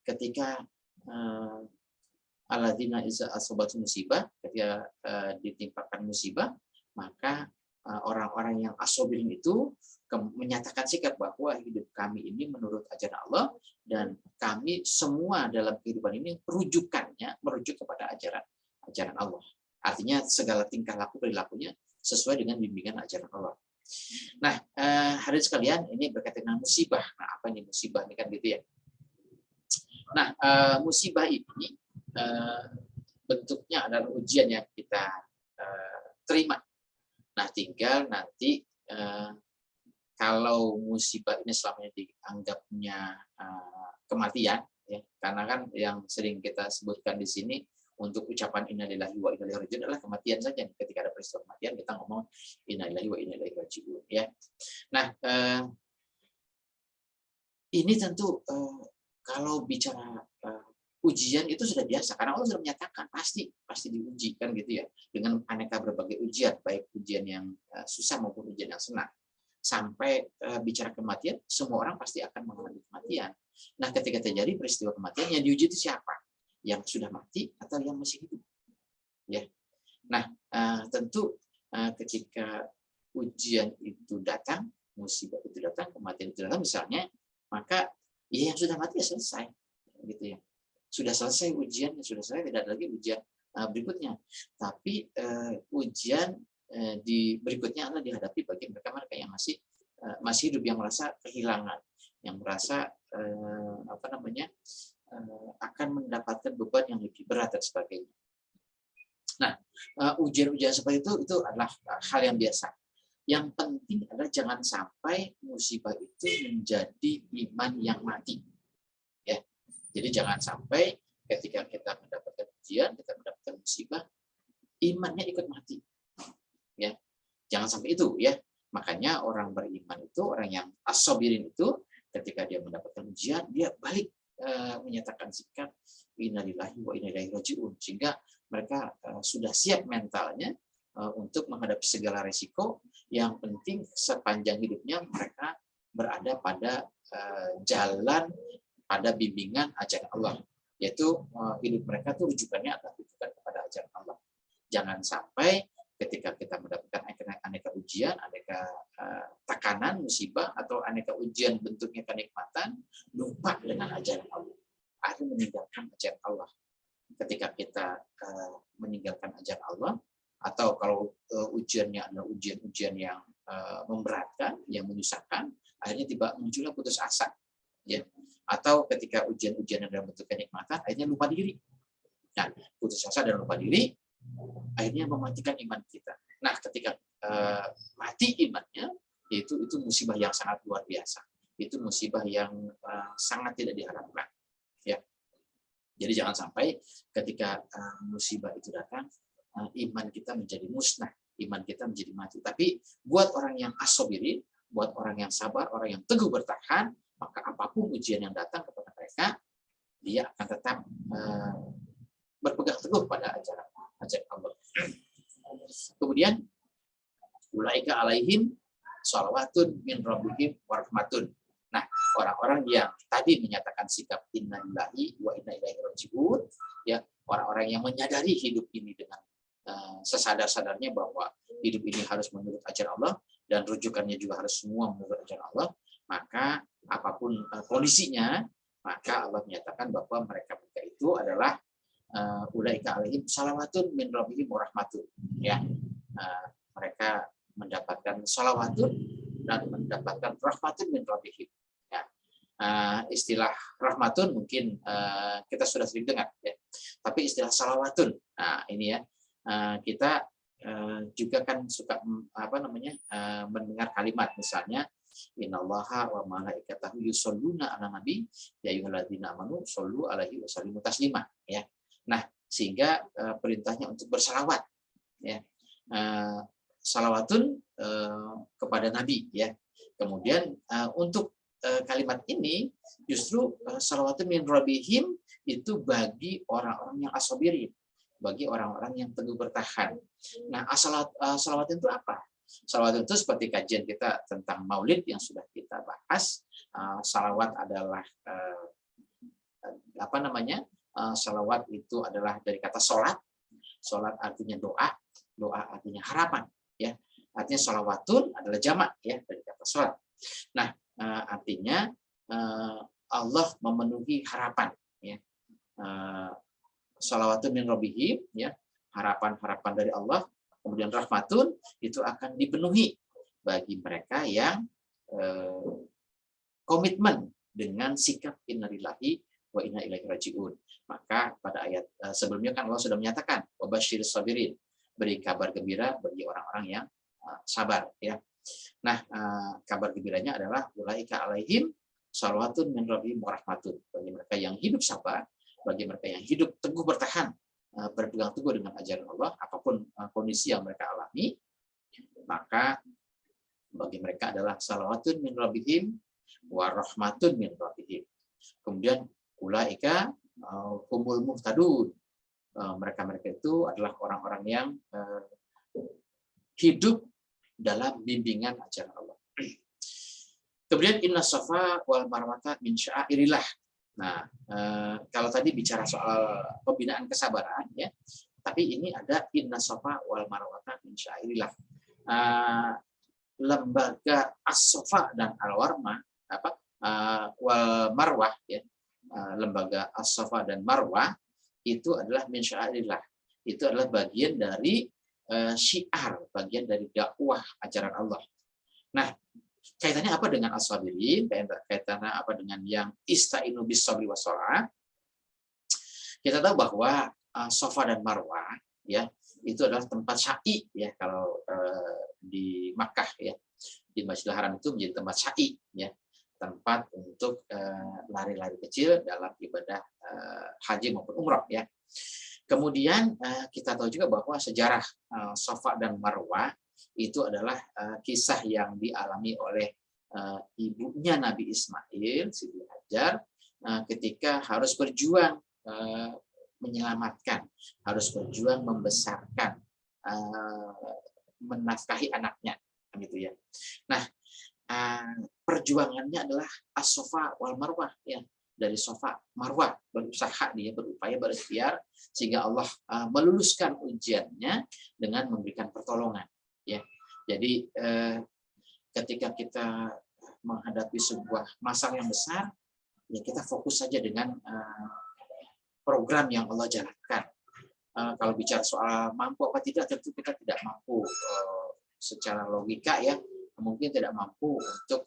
ketika alladzina iza asobat musibah, ketika ditimpakan musibah, maka orang-orang yang asobirin itu menyatakan sikap bahwa hidup kami ini menurut ajaran Allah dan kami semua dalam kehidupan ini rujukannya merujuk kepada ajaran Allah. Artinya segala tingkah laku perilakunya sesuai dengan bimbingan ajaran Allah. Nah, hadirin sekalian, ini berkaitan dengan musibah. Nah, apa ini musibah ini kan gitu, ya. Nah, musibah ini bentuknya adalah ujian yang kita terima. Nah, tinggal nanti kalau musibah ini selamanya dianggapnya kematian, ya, karena kan yang sering kita sebutkan di sini untuk ucapan innalillahi wa inna ilaihi raji'un adalah kematian saja. Ketika ada peristiwa kematian kita ngomong innalillahi wa inna ilaihi raji'un, ya. Nah, ini tentu kalau bicara ujian itu sudah biasa karena Allah sudah menyatakan pasti diuji kan gitu, ya, dengan aneka berbagai ujian, baik ujian yang susah maupun ujian yang senang. Sampai bicara kematian, semua orang pasti akan mengalami kematian. Nah, ketika terjadi peristiwa kematian, yang diuji itu siapa? Yang sudah mati atau yang masih hidup? Ya. Nah, tentu ketika ujian itu datang, musibah itu datang, kematian itu datang misalnya, maka ya yang sudah mati ya selesai, gitu, ya. Sudah selesai ujiannya, sudah selesai, tidak ada lagi ujian berikutnya. Tapi ujian di berikutnya adalah dihadapi bagi mereka-mereka yang masih hidup, yang merasa kehilangan, yang merasa akan mendapatkan beban yang lebih berat dan sebagainya. Nah, ujian-ujian seperti itu adalah hal yang biasa. Yang penting adalah jangan sampai musibah itu menjadi iman yang mati. Ya, jadi jangan sampai ketika kita mendapatkan ujian, kita mendapatkan musibah, imannya ikut mati. Ya, jangan sampai itu ya. Makanya orang beriman itu, orang yang as-sabirin itu, ketika dia mendapatkan ujian, dia balik menyatakan sikap innalillahi wa inna ilaihi raji'un, sehingga mereka sudah siap mentalnya untuk menghadapi segala risiko. Yang penting sepanjang hidupnya mereka berada pada jalan, pada bimbingan ajaran Allah, yaitu hidup mereka tuh rujukannya adalah rujukan kepada ajaran Allah. Jangan sampai ketika kita mendapatkan aneka ujian, aneka tekanan, musibah, atau aneka ujian bentuknya kenikmatan, lupa dengan ajaran Allah. Akhirnya meninggalkan ajaran Allah. Ketika kita meninggalkan ajaran Allah, atau kalau ujiannya adalah ujian-ujian yang memberatkan, yang menyusahkan, akhirnya tiba munculnya putus asa. Ya. Atau ketika ujian-ujian dalam bentuk kenikmatan, akhirnya lupa diri. Nah, putus asa dan lupa diri, akhirnya mematikan iman kita. Nah, ketika mati imannya, itu musibah yang sangat luar biasa. Itu musibah yang sangat tidak diharapkan. Ya. Jadi jangan sampai ketika musibah itu datang, iman kita menjadi musnah, iman kita menjadi mati. Tapi buat orang yang as-sabirin, buat orang yang sabar, orang yang teguh bertahan, maka apapun ujian yang datang kepada mereka, dia akan tetap berpegang teguh pada ajaran Allah. Kemudian ulaika alaihim shalawatun min rabbihim warahmatun. Nah, orang-orang yang tadi menyatakan sikap innalillahi wa inna ilaihi raji'un, ya, orang-orang yang menyadari hidup ini dengan sesadar-sadarnya bahwa hidup ini harus menurut ajaran Allah dan rujukannya juga harus semua menurut ajaran Allah, maka apapun kondisinya, maka Allah menyatakan bahwa mereka itu adalah ulaika alaihim salawatun min rabbihim warahmatun, ya. Mereka mendapatkan salawatun dan mendapatkan rahmatun min rabbihim, ya. Istilah rahmatun mungkin kita sudah sering dengar, ya. Tapi istilah salawatun, nah ini ya, kita juga kan suka mendengar kalimat misalnya innallaha wa malaikatahu yusholluna 'alan nabi ya ayyuhalladzina amanu shollu 'alaihi wa sallimu taslima, ya. Nah, sehingga perintahnya untuk bersalawat, ya. Salawatun kepada nabi, ya. Kemudian untuk kalimat ini justru salawatun min rabbihim itu bagi orang-orang yang as-sabirin, bagi orang-orang yang teguh bertahan. Nah, salawat itu apa? Salawat itu seperti kajian kita tentang maulid yang sudah kita bahas. Salawat adalah salawat itu adalah dari kata sholat. Sholat artinya doa, doa artinya harapan, ya. Artinya salawatun adalah jamak, ya, dari kata sholat. Nah, artinya Allah memenuhi harapan, ya. Salawatun min rabbihim, ya, harapan-harapan dari Allah. Kemudian rahmatun itu akan dipenuhi bagi mereka yang komitmen dengan sikap innalillahi wa inna ilaihi raji'un. Maka pada ayat sebelumnya kan Allah sudah menyatakan wabasyiris sabirin, beri kabar gembira bagi orang-orang yang sabar, ya. Nah, kabar gembiranya adalah ulaika alaihim shalawatun min rabbihim warahmatun, bagi mereka yang hidup sabar, bagi mereka yang hidup teguh bertahan, berpegang teguh dengan ajaran Allah, apapun kondisi yang mereka alami, maka bagi mereka adalah shalawatun min rabbihim warahmatun min rabbihim. Kemudian ulaika humul muhtadun, mereka itu adalah orang-orang yang hidup dalam bimbingan ajaran Allah. Kemudian inna safa wal marwata min sya'airillah. Nah, kalau tadi bicara soal pembinaan kesabaran, ya, tapi ini ada inna safa wal marwata min sya'airillah. Lembaga as-safa dan al-warma wal marwah, ya, lembaga as-safa dan marwah itu adalah min sya'airillah. itu adalah bagian dari syiar, bagian dari dakwah ajaran Allah. Nah, kaitannya apa dengan as-sabirin? Kaitannya apa dengan yang istainu bis-sabri was-shalah? Kita tahu bahwa Safa dan Marwah ya itu adalah tempat syai ya kalau di Makkah ya. Di Masjidil Haram itu menjadi tempat syai ya, tempat untuk lari-lari kecil dalam ibadah haji maupun umrah ya. Kemudian kita tahu juga bahwa sejarah Safa dan Marwah itu adalah kisah yang dialami oleh ibunya Nabi Ismail, Siti Hajar, ketika harus berjuang menyelamatkan, harus berjuang membesarkan, menafkahi anaknya, gitu ya. Nah, perjuangannya adalah as-Safa wal Marwah ya, dari Safa Marwah, berusaha dia berupaya berikhtiar sehingga Allah meluluskan ujiannya dengan memberikan pertolongan ya. Jadi ketika kita menghadapi sebuah masalah yang besar ya kita fokus saja dengan program yang Allah jalankan. Kalau bicara soal mampu apa tidak, tentu kita tidak mampu secara logika ya, mungkin tidak mampu untuk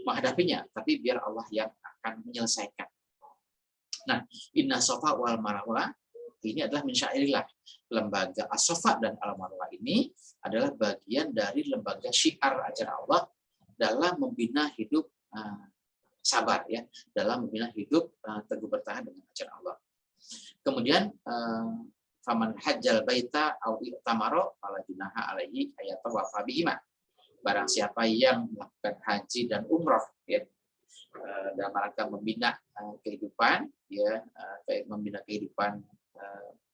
menghadapinya, tapi biar Allah yang akan menyelesaikan. Nah, Inna Safa wal Marwah ini adalah min syairillah. Lembaga As-Safa dan Al-Marwah ini adalah bagian dari lembaga syiar ajaran Allah dalam membina hidup sabar ya, dalam membina hidup teguh bertahan dengan ajaran Allah. Kemudian faman hajjal baita au i'tamara fala junaha alaihi ayatawafa bihima. Barang siapa yang melakukan haji dan umrah ya, dalam rangka membina kehidupan ya, membina kehidupan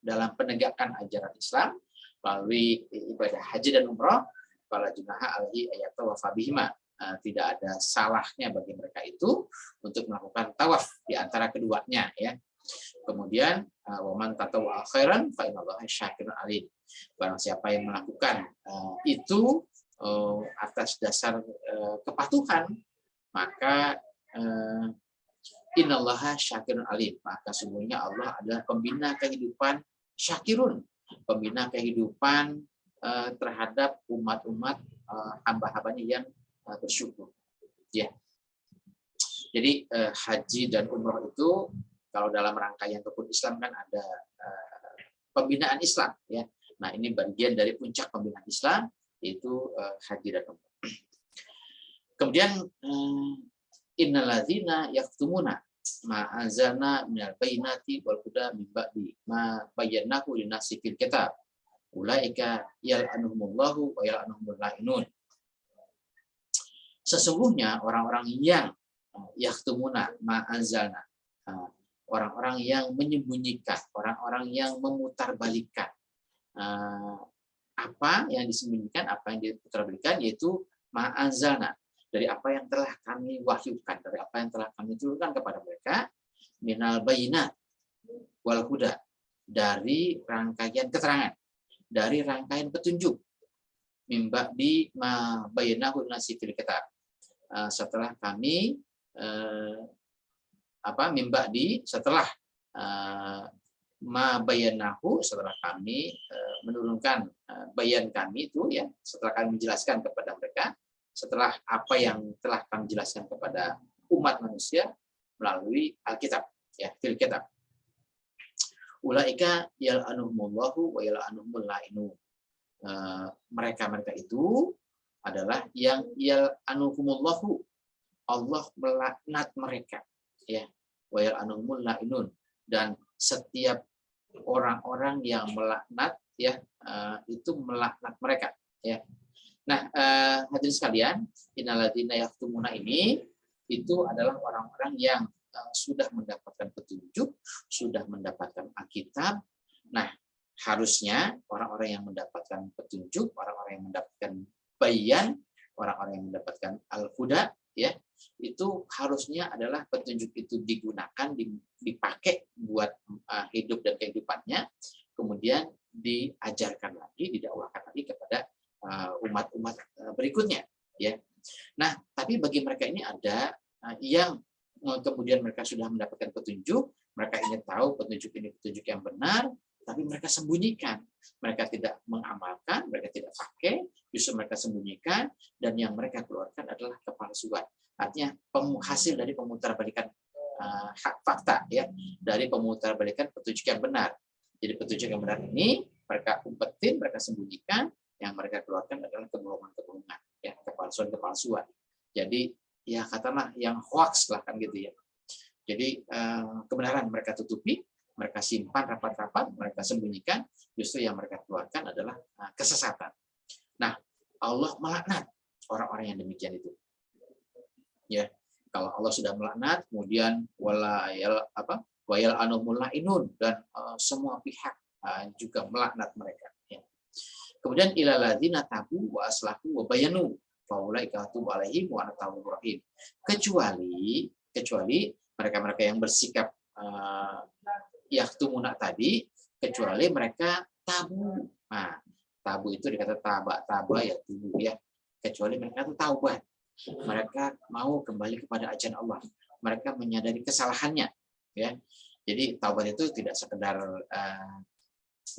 dalam penegakan ajaran Islam melalui ibadah haji dan umrah, fala junaha alaihi ayatawafa bihima. Tidak ada salahnya bagi mereka itu untuk melakukan tawaf di antara keduanya ya. Kemudian waman tatawwa khairan fa innallaha syakirun alim. Barang siapa yang melakukan itu atas dasar kepatuhan, maka innallaha syakirun alim. Maka sesungguhnya Allah adalah pembina kehidupan syakirun, pembina kehidupan terhadap umat-umat hamba-hambanya yang bersyukur ya. Jadi haji dan umroh itu kalau dalam rangkaian rukun Islam kan ada pembinaan Islam ya. Nah, ini bagian dari puncak pembinaan Islam, yaitu haji dan umroh. Kemudian innalladzina yaktumuna ma anzalna minal bayyinati wal huda min ba'di ma bayyanahu lin-nasi fil kitab ulaika yal'anuhumullahu wa yal'anuhumul la'inun. Sesungguhnya orang-orang yang yaktumuna ma anzalna, orang-orang yang menyembunyikan, orang-orang yang memutarbalikkan apa yang disembunyikan, apa yang diputarbalikkan, yaitu ma anzalna, dari apa yang telah kami wahyukan, dari apa yang telah kami turunkan kepada mereka, minal bayyinat wal huda, dari rangkaian keterangan, dari rangkaian petunjuk, mimba di ma bayyanahu lin-nasi fil kitab, setelah kami mimba di setelah ma bayyanahu, setelah kami menurunkan bayan kami itu ya, setelah kami menjelaskan kepada mereka, setelah apa yang telah kami jelaskan kepada umat manusia melalui Alkitab ya, fil kitab. Ulaika yal'anuhumullahu wa yal'anuhumul la'inun. Mereka itu adalah yang yal'anuhumullahu, Allah melaknat mereka ya, wa yal'anuhumul la'inun, dan setiap orang-orang yang melaknat ya, itu melaknat mereka ya. Nah, hadirin sekalian, innalladzina yaktumuna ini itu adalah orang-orang yang sudah mendapatkan petunjuk, sudah mendapatkan Alkitab. Nah, harusnya orang-orang yang mendapatkan petunjuk, orang-orang yang mendapatkan bayan, orang-orang yang mendapatkan al-huda ya, itu harusnya adalah petunjuk itu digunakan, dipakai buat hidup dan kehidupannya, kemudian diajarkan lagi, didakwahkan lagi kepada umat-umat berikutnya ya. Nah, tapi bagi mereka ini ada yang kemudian mereka sudah mendapatkan petunjuk, mereka ingin tahu petunjuk ini petunjuk yang benar, tapi mereka sembunyikan. Mereka tidak mengamalkan, mereka tidak pakai, justru mereka sembunyikan, dan yang mereka keluarkan adalah kepalsuan. Artinya hasil dari pemutarbalikan fakta, ya, dari pemutarbalikan petunjuk yang benar. Jadi petunjuk yang benar ini mereka umpetin, mereka sembunyikan, yang mereka keluarkan adalah kebohongan-kebohongan, ya, kepalsuan-kepalsuan. Jadi ya katakanlah yang hoax lah kan gitu ya. Jadi kebenaran mereka tutupi, mereka simpan rapat-rapat, mereka sembunyikan, justru yang mereka keluarkan adalah kesesatan. Nah, Allah melaknat orang-orang yang demikian itu. Ya, kalau Allah sudah melaknat, kemudian wayal anumul lainun, dan semua pihak juga melaknat mereka. Ya. Kemudian ilaladzina tabu wa aslahu wa bayanu faulaika atubu alaihim wa ana tawwabur rahim. Kecuali mereka-mereka yang bersikap yaktumuna tadi, kecuali mereka tabu. Nah, tabu itu dikata taba ya tubuh ya. Kecuali mereka itu taubat. Mereka mau kembali kepada ajaran Allah. Mereka menyadari kesalahannya, ya. Jadi taubat itu tidak sekedar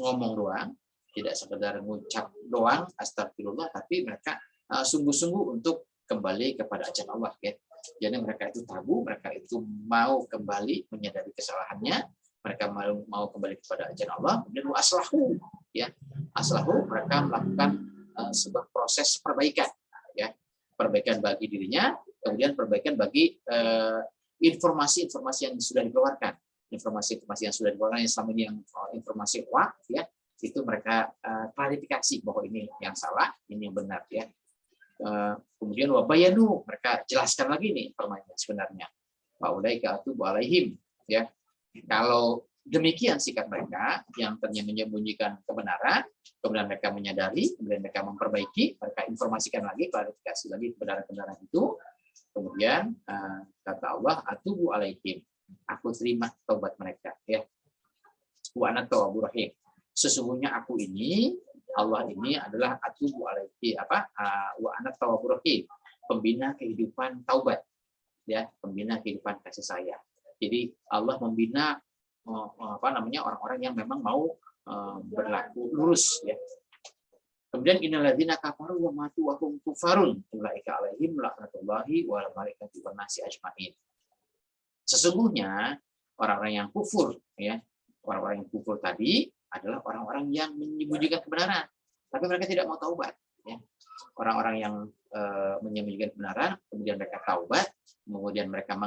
ngomong doang, tidak sekedar mengucap doang astagfirullah, tapi mereka sungguh-sungguh untuk kembali kepada ajaran Allah, ya. Jadi mereka itu tabu, mereka itu mau kembali menyadari kesalahannya, mereka mau kembali kepada ajaran Allah, kemudian aslahu, ya. Aslahu, mereka melakukan sebuah proses perbaikan, ya. Perbaikan bagi dirinya, kemudian perbaikan bagi informasi-informasi yang sudah dikeluarkan. Informasi-informasi yang sudah dikeluarkan yang selama ini yang informasi hoax, ya, itu mereka klarifikasi bahwa ini yang salah, ini yang benar, ya. Kemudian wabayanu, mereka jelaskan lagi nih informasinya sebenarnya. Faulaika atubu alaihim, ya. Kalau demikian sikap mereka yang ternyata menyembunyikan kebenaran, kemudian mereka menyadari, kemudian mereka memperbaiki, mereka informasikan lagi, klarifikasi lagi kebenaran-kebenaran itu. Kemudian kata Allah, atubu alaihim, aku terima taubat mereka, ya. Wa ana tawwabur rahim. Sesungguhnya aku ini, Allah ini adalah atubu alaihi wa ana tawwabur rahim, pembina kehidupan taubat, ya, pembina kehidupan kasih sayang. Jadi Allah membina orang-orang yang memang mau berlaku lurus, ya. Kemudian innalladzina kafaru wa matu wa hum kufarun ulaika alaihim laknatullahi wal malaikati wan nasi ajmain. Sesungguhnya orang-orang yang kufur, ya, orang-orang yang kufur tadi adalah orang-orang yang menyembunyikan kebenaran, tapi mereka tidak mau taubat, ya. Orang-orang yang menyembunyikan kebenaran, kemudian mereka taubat, kemudian mereka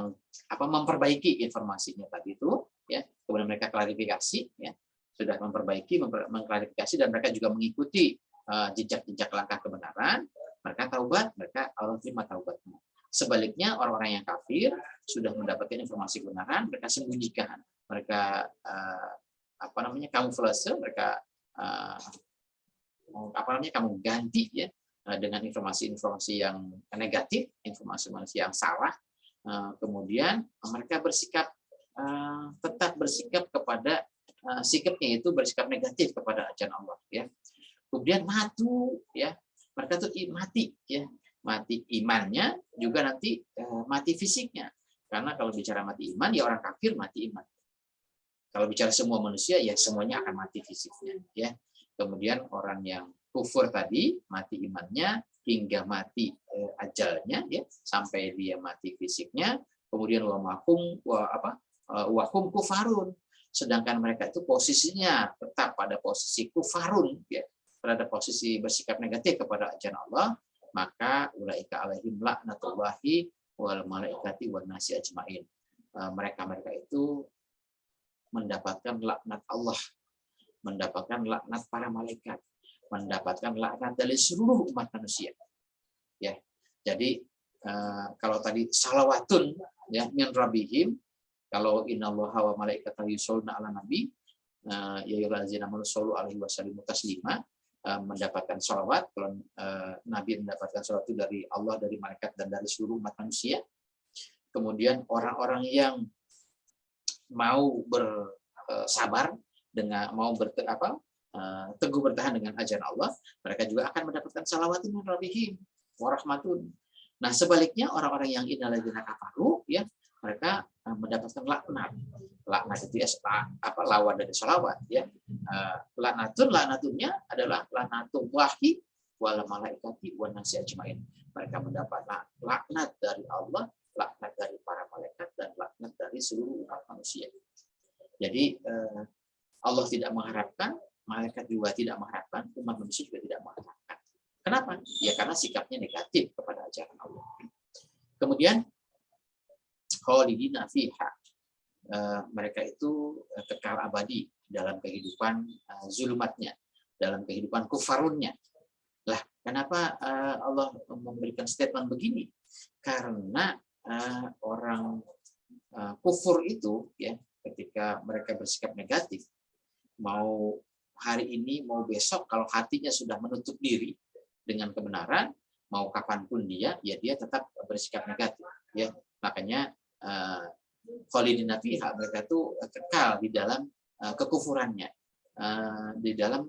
memperbaiki informasinya tadi itu, ya. Kemudian mereka klarifikasi, ya, sudah memperbaiki, mengklarifikasi, dan mereka juga mengikuti jejak-jejak langkah kebenaran. Mereka taubat, mereka Allah terima taubatnya. Sebaliknya orang-orang yang kafir sudah mendapatkan informasi kebenaran, mereka sembunyikan, mereka kamuflase, mereka kamu ganti, ya, dengan informasi-informasi yang negatif, informasi-informasi yang salah. Kemudian mereka bersikap tetap bersikap kepada sikapnya itu bersikap negatif kepada ajaran Allah, ya. Kemudian ya, mereka tuh mati, ya, mati imannya, juga nanti mati fisiknya. Karena kalau bicara mati iman, ya orang kafir mati iman. Kalau bicara semua manusia, ya semuanya akan mati fisiknya, ya. Kemudian orang yang kufur tadi mati imannya hingga mati ajalnya, ya, sampai dia mati fisiknya. Kemudian wahum kufarun, sedangkan mereka itu posisinya tetap pada posisi kufarun, ya, pada posisi bersikap negatif kepada ajaran Allah, maka ulaika alaihim laknatullahi wal malaikati wan nasi ajmain. Mereka itu mendapatkan laknat Allah, mendapatkan laknat para malaikat, mendapatkan laknat dari seluruh umat manusia, ya. Jadi kalau tadi salawatun, ya, min rabbihim, kalau innallaha wa malaikatahu yusholluna ala nabi, ya ayyuhallazina amanu shollu alaihi wa sallimu taslima, mendapatkan salawat. Kalau nabi mendapatkan salawat itu dari Allah, dari malaikat, dan dari seluruh umat manusia. Kemudian orang-orang yang mau bersabar dengan teguh bertahan dengan ajaran Allah, mereka juga akan mendapatkan salawatun min rabbihim wa rahmatun. Nah, sebaliknya orang-orang yang innalladzina kafaru, ya, mereka mendapatkan laknat. Laknat itu lawan dari salawat, ya. Laknatunnya adalah laknatullahi wal malaikati wan nasi ajmain. Mereka mendapat laknat dari Allah, laknat dari para malaikat, dan laknat dari seluruh umat manusia. Jadi Allah tidak mengharapkan, malaikat juga tidak mengharapkan, umat manusia juga tidak mengharapkan. Kenapa? Ya karena sikapnya negatif kepada ajaran Allah. Kemudian khalidina fiha, mereka itu kekal abadi dalam kehidupan zulumatnya, dalam kehidupan kufarunnya. Lah, kenapa Allah memberikan statement begini? Karena orang kufur itu, ya, ketika mereka bersikap negatif, mau hari ini, mau besok, kalau hatinya sudah menutup diri dengan kebenaran, mau kapanpun dia, ya dia tetap bersikap negatif. Ya, makanya khalidina fiha, mereka itu kekal di dalam kekufurannya, di dalam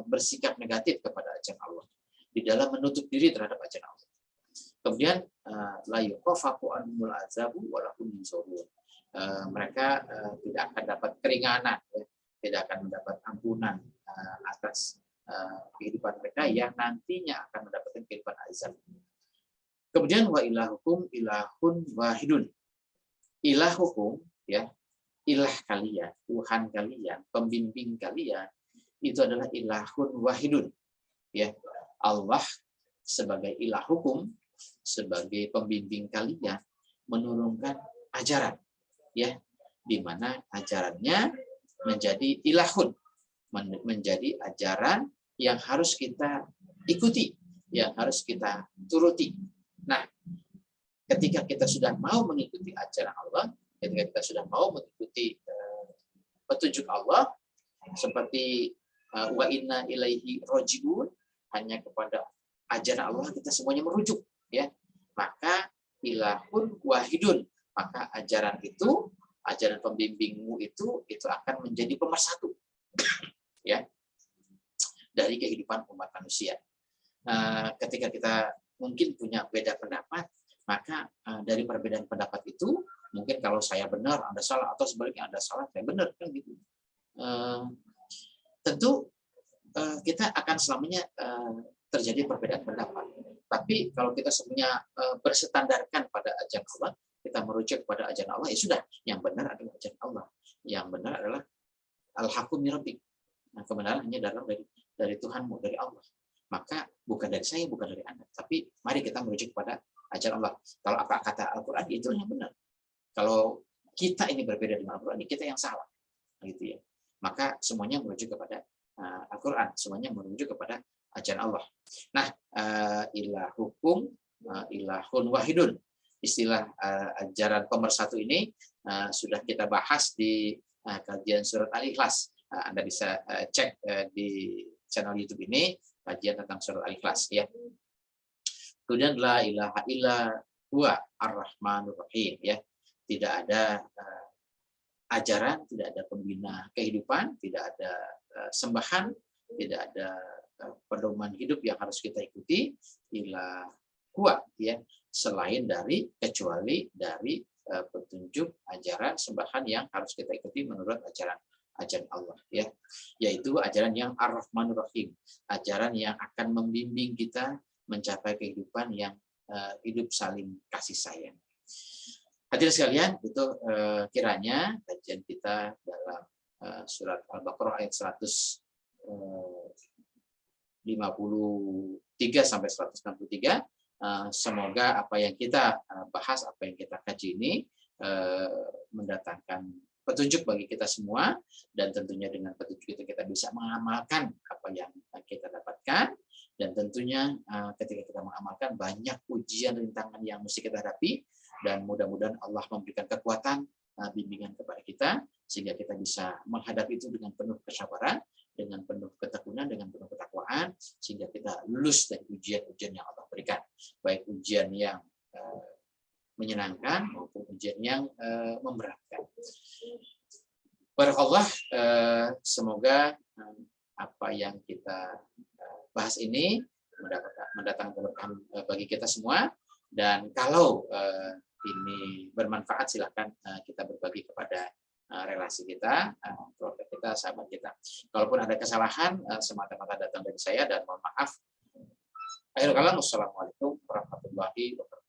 bersikap negatif kepada ajaran Allah, di dalam menutup diri terhadap ajaran Allah. Kemudian la yuqafafu anhumul azabu wa lahum yunzarun. Mereka tidak akan dapat keringanan, ya, tidak akan mendapat ampunan atas kehidupan mereka yang nantinya akan mendapatkan kehidupan azab. Kemudian wa ilahukum ilahun wahidun. Ilahukum, ya, ilah kalian, Tuhan kalian, pembimbing kalian itu adalah ilahun wahidun, ya. Allah sebagai ilah hukum, sebagai pembimbing kalian, menurunkan ajaran, ya, di mana ajarannya menjadi ilahun, menjadi ajaran yang harus kita ikuti, yang harus kita turuti. Nah, ketika kita sudah mau mengikuti ajaran Allah, ketika kita sudah mau mengikuti petunjuk Allah, seperti wa inna ilaihi rojiun, hanya kepada ajaran Allah kita semuanya merujuk, ya. Maka ilahun wahidun, maka ajaran itu, ajaran pembimbingmu itu akan menjadi pemersatu, ya, dari kehidupan umat manusia. Ketika kita mungkin punya beda pendapat, maka dari perbedaan pendapat itu, mungkin kalau saya benar, Anda salah, atau sebaliknya Anda salah, saya benar, kan gitu. Tentu kita akan selamanya terjadi perbedaan pendapat. Tapi kalau kita semuanya berstandarkan pada ajaran Allah, kita merujuk kepada ajaran Allah, ya sudah, yang benar adalah ajaran Allah. Yang benar adalah al-haqqu min rabbik. Nah, kebenaran hanya datang dari Tuhanmu, dari Allah. Maka bukan dari saya, bukan dari Anda, tapi mari kita merujuk kepada ajaran Allah. Kalau apa kata Al-Quran, itu yang benar. Kalau kita ini berbeda dengan Al-Quran, kita yang salah, gitu ya. Maka semuanya merujuk kepada Al-Quran, semuanya merujuk kepada ajaran Allah. Nah, ilahukum ilahun wahidun, istilah ajaran pemersatu ini sudah kita bahas di kajian surat Al-Ikhlas. Anda bisa cek di channel YouTube ini, kajian tentang surat Al-Ikhlas, ya. Kemudian la ilaha illa huwa ar-rahmanur rahim, ya. Tidak ada ajaran, tidak ada pembina kehidupan, tidak ada sembahan, tidak ada pedoman hidup yang harus kita ikuti illa huwa, ya, selain dari, kecuali dari petunjuk ajaran sembahan yang harus kita ikuti menurut ajaran Allah, ya, yaitu ajaran yang ar-rahmanur rahim, ajaran yang akan membimbing kita mencapai kehidupan yang hidup saling kasih sayang. Hadirin sekalian, itu kiranya kajian kita dalam surat Al-Baqarah ayat 153 sampai 163, semoga apa yang kita bahas, apa yang kita kaji ini mendatangkan petunjuk bagi kita semua, dan tentunya dengan petunjuk itu kita bisa mengamalkan apa yang kita dapatkan, dan tentunya ketika kita mengamalkan banyak ujian rintangan yang mesti kita hadapi, dan mudah-mudahan Allah memberikan kekuatan, bimbingan kepada kita sehingga kita bisa menghadapi itu dengan penuh kesabaran, dengan penuh ketekunan, dengan penuh ketakwaan, sehingga kita lulus dari ujian-ujian yang Allah berikan, baik ujian yang menyenangkan maupun ujian yang memberatkan. Barakallah, semoga apa yang kita bahas ini mendatangkan keberkahan bagi kita semua, dan kalau ini bermanfaat silakan kita berbagi kepada relasi kita, keluarga kita, sahabat kita. Kalaupun ada kesalahan, semata-mata datang dari saya dan mohon maaf. Akhirul kalam, wassalamualaikum warahmatullahi wabarakatuh.